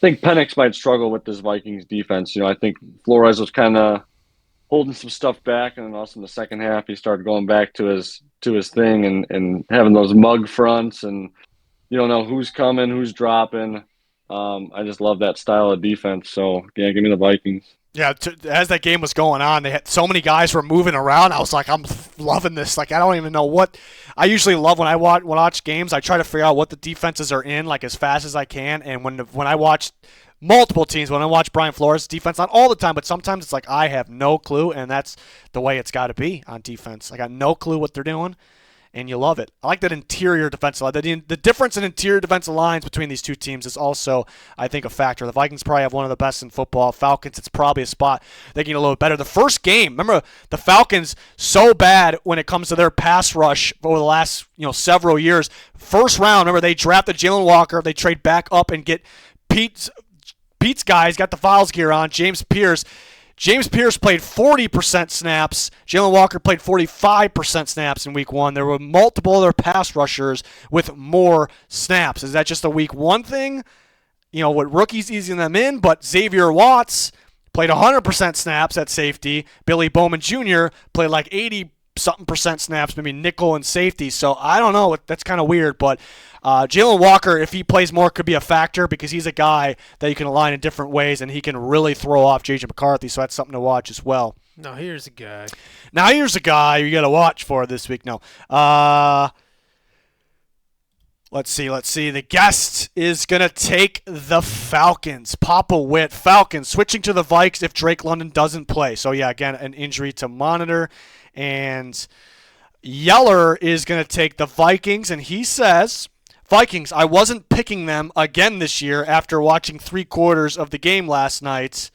[SPEAKER 3] Penix might struggle with this Vikings defense. You know, I think Flores was kind of holding some stuff back, and then also in the second half he started going back to his thing and having those mug fronts, and you don't know who's coming, who's dropping. I just love that style of defense. So, yeah, give me the Vikings.
[SPEAKER 1] Yeah, as that game was going on, they had so many guys were moving around. I was like, I'm loving this. Like, I don't even know what – I usually love when I watch games. I try to figure out what the defenses are in, like, as fast as I can. And when I watch multiple teams, when I watch Brian Flores' defense, not all the time, but sometimes it's like I have no clue, and that's the way it's got to be on defense. I got no clue what they're doing. and you love it. I like that interior defensive line. The difference in interior defensive lines between these two teams is also, I think, a factor. The Vikings probably have one of the best in football. Falcons, it's probably a spot they can get a little better. The first game, remember the Falcons so bad when it comes to their pass rush over the last several years. First round, remember they drafted Jalen Walker. They trade back up and get Pete's guys, got the Files gear on, James Pierce. James Pierce played 40% snaps. Jalen Walker played 45% snaps in week 1. There were multiple other pass rushers with more snaps. Is that just a week 1 thing? With rookies easing them in, but Xavier Watts played 100% snaps at safety. Billy Bowman Jr. played like 80-something% snaps, maybe nickel and safety. So I don't know. That's kind of weird, but Jalen Walker, if he plays more, could be a factor because he's a guy that you can align in different ways, and he can really throw off J.J. McCarthy, so that's something to watch as well.
[SPEAKER 2] Now here's a guy
[SPEAKER 1] you got to watch for this week. No. Let's see. The guest is going to take the Falcons. Papa Witt. Falcons switching to the Vikes if Drake London doesn't play. So, yeah, again, an injury to monitor. And Yeller is going to take the Vikings, and he says, Vikings, I wasn't picking them again this year after watching 3/4 of the game last night.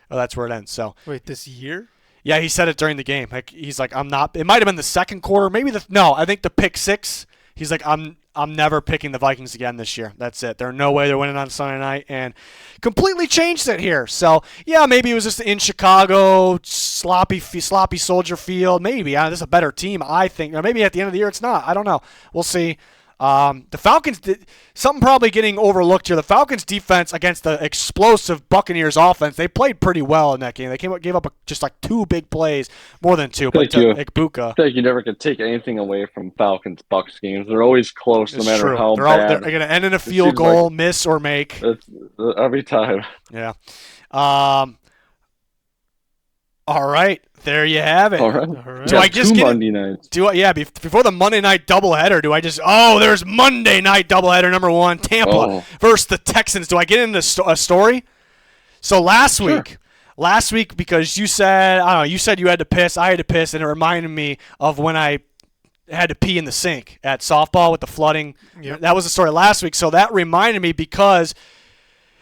[SPEAKER 1] Oh, that's where it ends. So
[SPEAKER 2] wait, this year?
[SPEAKER 1] Yeah, he said it during the game. He's like, I'm not. It might have been the second quarter, maybe I think the pick 6. He's like, I'm never picking the Vikings again this year. That's it. There's no way they're winning on Sunday night, and completely changed it here. So yeah, maybe it was just in Chicago, sloppy Soldier Field. Maybe this is a better team, I think. Or maybe at the end of the year it's not. I don't know. We'll see. The Falcons, something probably getting overlooked here. The Falcons' defense against the explosive Buccaneers offense, they played pretty well in that game. They gave up just like 2 big plays, more than 2.
[SPEAKER 3] Thank you.
[SPEAKER 1] Igbukah.
[SPEAKER 3] I feel like you never could take anything away from Falcons-Bucks games. They're always close, no matter how bad.
[SPEAKER 1] They're going to end in a field goal, miss or make.
[SPEAKER 3] Every time.
[SPEAKER 1] Yeah. All right. There you have it.
[SPEAKER 3] All right.
[SPEAKER 1] Do I just
[SPEAKER 3] get
[SPEAKER 1] Monday nights? Before the Monday night doubleheader, there's Monday night doubleheader number 1, Tampa versus the Texans. Do I get into a story? So last week, because you said you had to piss, I had to piss, and it reminded me of when I had to pee in the sink at softball with the flooding.
[SPEAKER 2] Yep.
[SPEAKER 1] That was the story last week. So that reminded me because,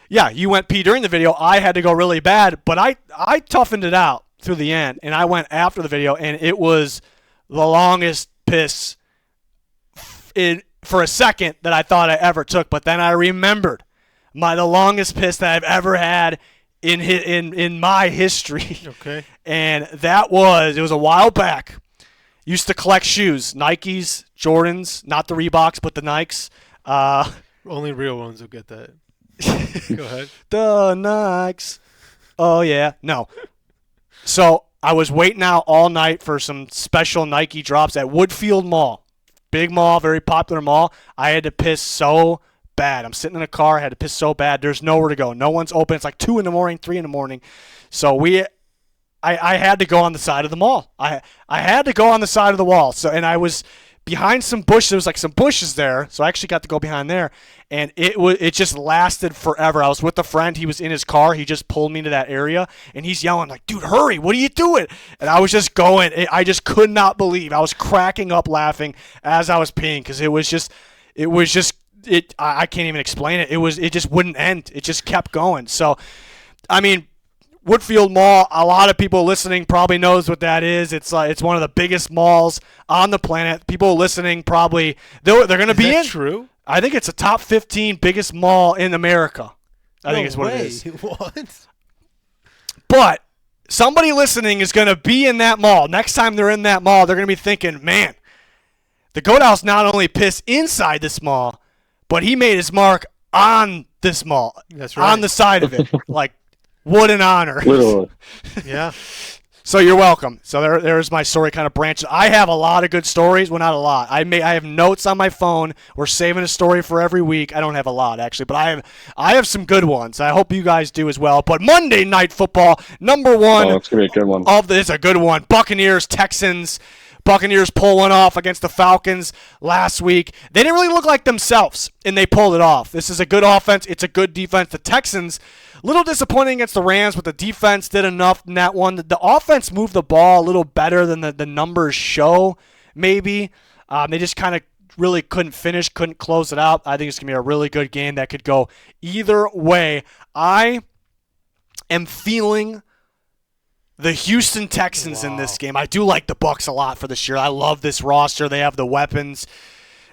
[SPEAKER 1] yeah, you went pee during the video. I had to go really bad, but I toughened it out through the end, and I went after the video, and it was the longest piss for a second that I thought I ever took. But then I remembered the longest piss that I've ever had in my history.
[SPEAKER 2] Okay.
[SPEAKER 1] And it was a while back. Used to collect shoes, Nikes, Jordans, not the Reeboks, but the Nikes.
[SPEAKER 2] Only real ones will get that. Go ahead.
[SPEAKER 1] The Nikes. Oh yeah, no. So I was waiting out all night for some special Nike drops at Woodfield Mall. Big mall, very popular mall. I had to piss so bad. I'm sitting in a car, I had to piss so bad. There's nowhere to go. No one's open. It's like 2 in, 3 in. So I had to go on the side of the mall. I had to go on the side of the wall. So, and I was behind some bushes. There was like some bushes there, so I actually got to go behind there, and it just lasted forever. I was with a friend. He was in his car. He just pulled me to that area, and he's yelling like, "Dude, hurry! What are you doing?" And I was just going. I just could not believe. I was cracking up laughing as I was peeing because it was just. I can't even explain it. It just wouldn't end. It just kept going. So, I mean, Woodfield Mall, a lot of people listening probably knows what that is. It's one of the biggest malls on the planet. People listening probably they're going to be in.
[SPEAKER 2] Is that true?
[SPEAKER 1] I think it's a top 15 biggest mall in America. I think it's what it is.
[SPEAKER 2] What?
[SPEAKER 1] But somebody listening is going to be in that mall. Next time they're in that mall, they're going to be thinking, "Man, the Goat House not only pissed inside this mall, but he made his mark on this mall."
[SPEAKER 2] That's right.
[SPEAKER 1] On the side of it. Like, what an honor.
[SPEAKER 3] Literally.
[SPEAKER 2] Yeah.
[SPEAKER 1] So you're welcome. So there's my story kind of branches. I have a lot of good stories. Well, not a lot. I have notes on my phone. We're saving a story for every week. I don't have a lot, actually, but I have some good ones. I hope you guys do as well. But Monday Night Football, number 1.
[SPEAKER 3] Oh, it's going to be a good one.
[SPEAKER 1] It's a good one. Buccaneers, Texans. Buccaneers pull one off against the Falcons last week. They didn't really look like themselves, and they pulled it off. This is a good offense. It's a good defense. The Texans, a little disappointing against the Rams, but the defense did enough in that one. The offense moved the ball a little better than the numbers show, maybe. They just kind of really couldn't finish, couldn't close it out. I think it's going to be a really good game that could go either way. I am feeling the Houston Texans in this game. I do like the Bucs a lot for this year. I love this roster. They have the weapons.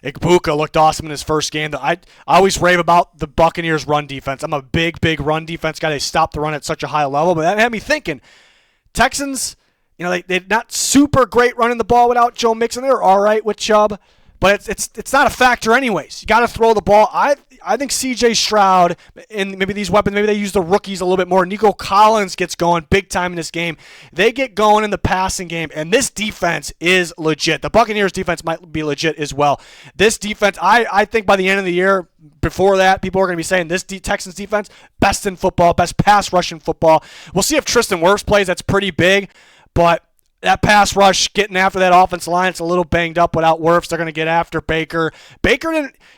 [SPEAKER 1] Igbuka looked awesome in his first game. I always rave about the Buccaneers' run defense. I'm a big run defense guy. They stopped the run at such a high level, but that had me thinking. Texans, they're not super great running the ball without Joe Mixon. They're all right with Chubb, but it's not a factor anyways. You got to throw the ball. I think C.J. Stroud and maybe these weapons, maybe they use the rookies a little bit more. Nico Collins gets going big time in this game. They get going in the passing game, and this defense is legit. The Buccaneers defense might be legit as well. This defense, I think by the end of the year, before that, people are going to be saying this Texans defense, best in football, best pass rush in football. We'll see if Tristan Wirfs plays. That's pretty big, but that pass rush, getting after that offensive line, it's a little banged up without Wirfs. They're going to get after Baker.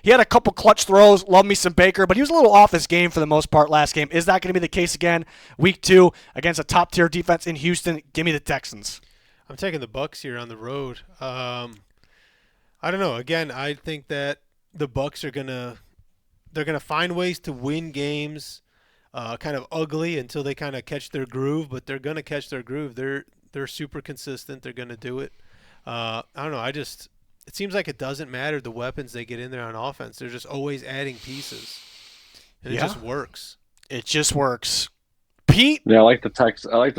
[SPEAKER 1] He had a couple clutch throws. Love me some Baker, but he was a little off his game for the most part last game. Is that going to be the case again week 2 against a top-tier defense in Houston? Give me the Texans.
[SPEAKER 2] I'm taking the Bucs here on the road. I don't know. Again, I think that the Bucs are they're gonna find ways to win games, kind of ugly until they kind of catch their groove. But they're gonna catch their groove. They're super consistent. They're going to do it. I don't know. It seems like it doesn't matter the weapons they get in there on offense. They're just always adding pieces. And it just works.
[SPEAKER 1] It just works. Pete?
[SPEAKER 3] Yeah, I like the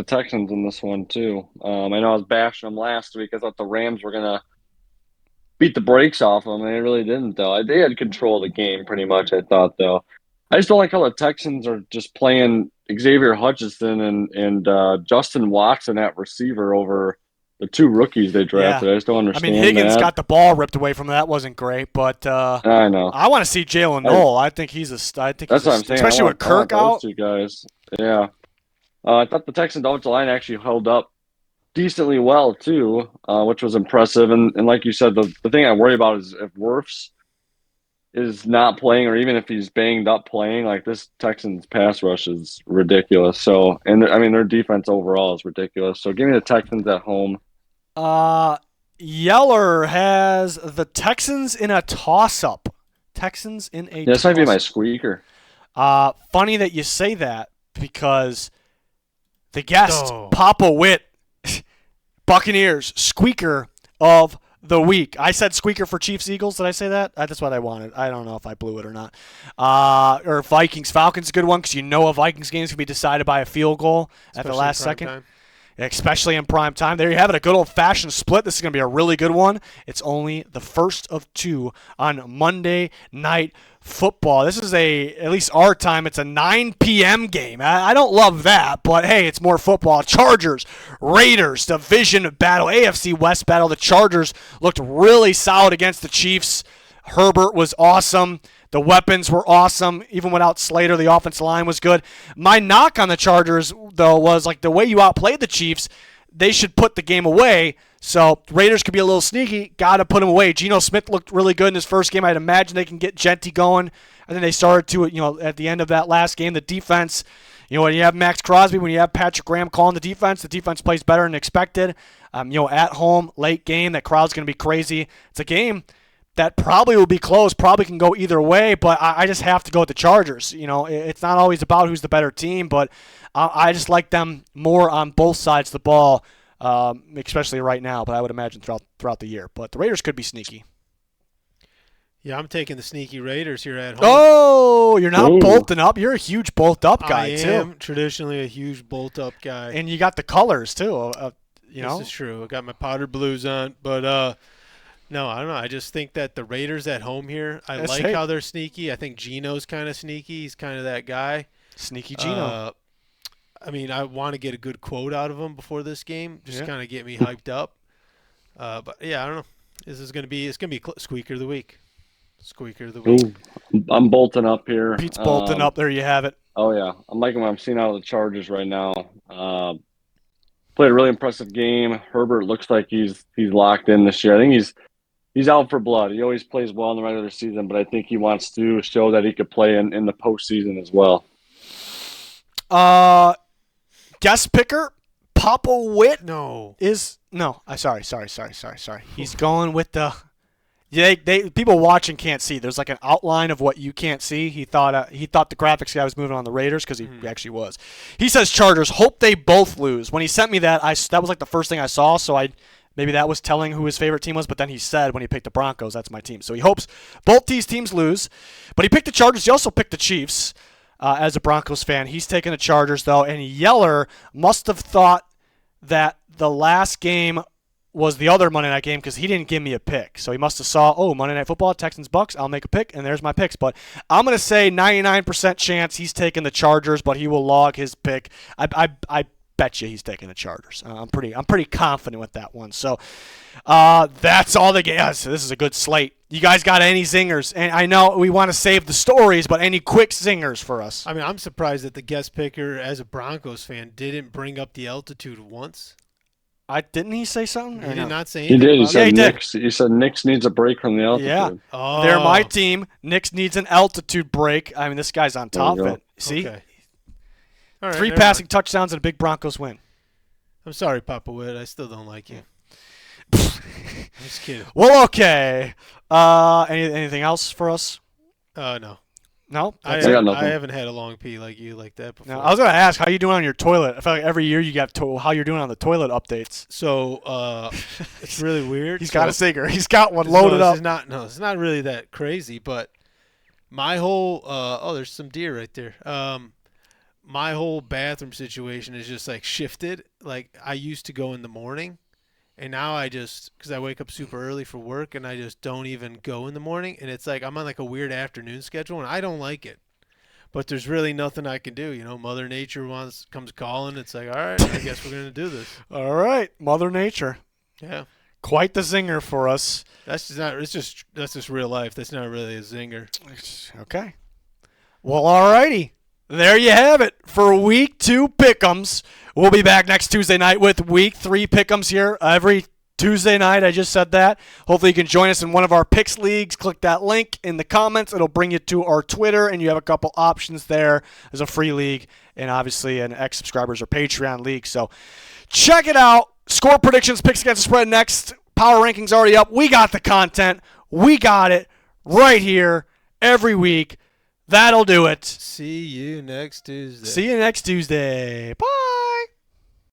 [SPEAKER 3] Texans in this one too. I know I was bashing them last week. I thought the Rams were going to beat the brakes off them, and they really didn't, though. They had control of the game pretty much, I thought, though. I just don't like how the Texans are just playing Xavier Hutchinson and Justin Watson at receiver over the 2 rookies they drafted.
[SPEAKER 1] Yeah.
[SPEAKER 3] I just don't understand.
[SPEAKER 1] Higgins got the ball ripped away from him. That wasn't great, but
[SPEAKER 3] I know.
[SPEAKER 1] I want to see Jalen Noel. I think he's
[SPEAKER 3] that's what I'm saying.
[SPEAKER 1] Especially with Kirk out.
[SPEAKER 3] Those 2 guys. Yeah. I thought the Texans offensive line actually held up decently well too, which was impressive. And like you said, the thing I worry about is if Wirfs is not playing, or even if he's banged up playing, like this Texans pass rush is ridiculous. So, and their defense overall is ridiculous. So give me the Texans at home.
[SPEAKER 1] Yeller has the Texans in a toss-up. Texans in a
[SPEAKER 3] This might be my squeaker.
[SPEAKER 1] Funny that you say that because the guest, Papa Witt, Buccaneers, squeaker of the week. I said squeaker for Chiefs Eagles. Did I say that? That's what I wanted. I don't know if I blew it or not. Or Vikings Falcons, a good one because a Vikings game is going to be decided by a field goal at the last second.
[SPEAKER 2] Time.
[SPEAKER 1] Especially in prime time. There you have it, a good old-fashioned split. This is going to be a really good one. It's only the first of 2 on Monday Night Football. This is at least our time, it's a 9 p.m. game. I don't love that, but hey, it's more football. Chargers, Raiders, division battle, AFC West battle. The Chargers looked really solid against the Chiefs. Herbert was awesome. The weapons were awesome. Even without Slater, the offensive line was good. My knock on the Chargers, though, was like the way you outplayed the Chiefs, they should put the game away. So Raiders could be a little sneaky. Got to put them away. Geno Smith looked really good in his first game. I'd imagine they can get Genty going. I think they started to, at the end of that last game, the defense, when you have Max Crosby, when you have Patrick Graham calling the defense plays better than expected. At home, late game, that crowd's going to be crazy. It's a game that probably will be close, probably can go either way, but I just have to go with the Chargers. It's not always about who's the better team, but I just like them more on both sides of the ball, especially right now, but I would imagine throughout the year. But the Raiders could be sneaky.
[SPEAKER 2] Yeah, I'm taking the sneaky Raiders here at home.
[SPEAKER 1] Oh, you're not bolting up. You're a huge bolt-up guy, too.
[SPEAKER 2] I am traditionally a huge bolt-up guy.
[SPEAKER 1] And you got the colors, too.
[SPEAKER 2] This is true. I got my powdered blues on, but no, I don't know. I just think that the Raiders at home here, I like how they're sneaky. I think Geno's kind of sneaky. He's kind of that guy.
[SPEAKER 1] Sneaky Geno.
[SPEAKER 2] I want to get a good quote out of him before this game, just kind of get me hyped up. But yeah, I don't know. It's going to be squeaker of the week. Squeaker of the week.
[SPEAKER 3] Ooh, I'm bolting up here.
[SPEAKER 1] Pete's bolting up. There you have it.
[SPEAKER 3] Oh yeah, I'm liking what I'm seeing out of the Chargers right now. Played a really impressive game. Herbert looks like he's locked in this year. I think he's out for blood. He always plays well in the regular season, but I think he wants to show that he could play in the postseason as well.
[SPEAKER 1] Guest picker, Papa Witt.
[SPEAKER 2] No.
[SPEAKER 1] Sorry. He's going with the They people watching can't see. There's like an outline of what you can't see. He thought the graphics guy was moving on the Raiders because he actually was. He says Chargers hope they both lose. When he sent me that, that was like the first thing I saw. So maybe that was telling who his favorite team was. But then he said when he picked the Broncos, that's my team. So he hopes both these teams lose. But he picked the Chargers. He also picked the Chiefs. As a Broncos fan, he's taking the Chargers though. And Yeller must have thought that the last game was the other Monday night game because he didn't give me a pick. So he must have saw, Monday Night Football, Texans, Bucks, I'll make a pick, and there's my picks. But I'm going to say 99% chance he's taking the Chargers, but he will log his pick. I bet you he's taking the Chargers. I'm pretty confident with that one. So that's all the games. This is a good slate. You guys got any zingers? And I know we want to save the stories, but any quick zingers for us?
[SPEAKER 2] I mean, I'm surprised that the guest picker, as a Broncos fan, didn't bring up the altitude once.
[SPEAKER 1] Didn't he say something?
[SPEAKER 2] He did not say
[SPEAKER 3] He
[SPEAKER 2] anything.
[SPEAKER 3] did. He
[SPEAKER 2] about
[SPEAKER 3] said
[SPEAKER 1] he did.
[SPEAKER 3] Knicks. He said Knicks needs a break from the altitude.
[SPEAKER 1] Yeah.
[SPEAKER 2] Oh.
[SPEAKER 1] They're my team. Knicks needs an altitude break. I mean, this guy's on top
[SPEAKER 3] you
[SPEAKER 1] of
[SPEAKER 3] go.
[SPEAKER 1] it. See?
[SPEAKER 2] Okay. All right,
[SPEAKER 1] 3
[SPEAKER 2] never
[SPEAKER 1] passing
[SPEAKER 2] mind.
[SPEAKER 1] touchdowns and a big Broncos win.
[SPEAKER 2] I'm sorry, Papa Witt. I still don't like you. I'm just kidding.
[SPEAKER 1] Well, okay. Anything else for us?
[SPEAKER 2] No.
[SPEAKER 1] No?
[SPEAKER 3] I got nothing.
[SPEAKER 2] I haven't had a long pee like you like that before.
[SPEAKER 1] No, I was going to ask, how you doing on your toilet? I feel like every year you got how you're doing on the toilet updates.
[SPEAKER 2] So it's really weird.
[SPEAKER 1] He's got a singer. He's got one
[SPEAKER 2] No,
[SPEAKER 1] loaded
[SPEAKER 2] this
[SPEAKER 1] up.
[SPEAKER 2] is not. No, it's not really that crazy. But my whole there's some deer right there. My whole bathroom situation is just like shifted. Like I used to go in the morning, and now I just because I wake up super early for work, and I just don't even go in the morning. And it's like I'm on like a weird afternoon schedule, and I don't like it. But there's really nothing I can do. You know, Mother Nature comes calling. It's like, all right, I guess we're gonna do this.
[SPEAKER 1] All right. Mother Nature.
[SPEAKER 2] Yeah.
[SPEAKER 1] Quite the zinger for us.
[SPEAKER 2] That's just real life. That's not really a zinger.
[SPEAKER 1] Okay. Well, all righty. There you have it for Week 2 Pick'ems. We'll be back next Tuesday night with Week 3 Pick'ems here every Tuesday night. I just said that. Hopefully you can join us in one of our picks leagues. Click that link in the comments. It'll bring you to our Twitter, and you have a couple options there. There's a free league and obviously an ex-subscribers or Patreon league. So check it out. Score predictions, picks against the spread next. Power rankings already up. We got the content. We got it right here every week. That'll do it.
[SPEAKER 2] See you next Tuesday.
[SPEAKER 1] See you next Tuesday. Bye.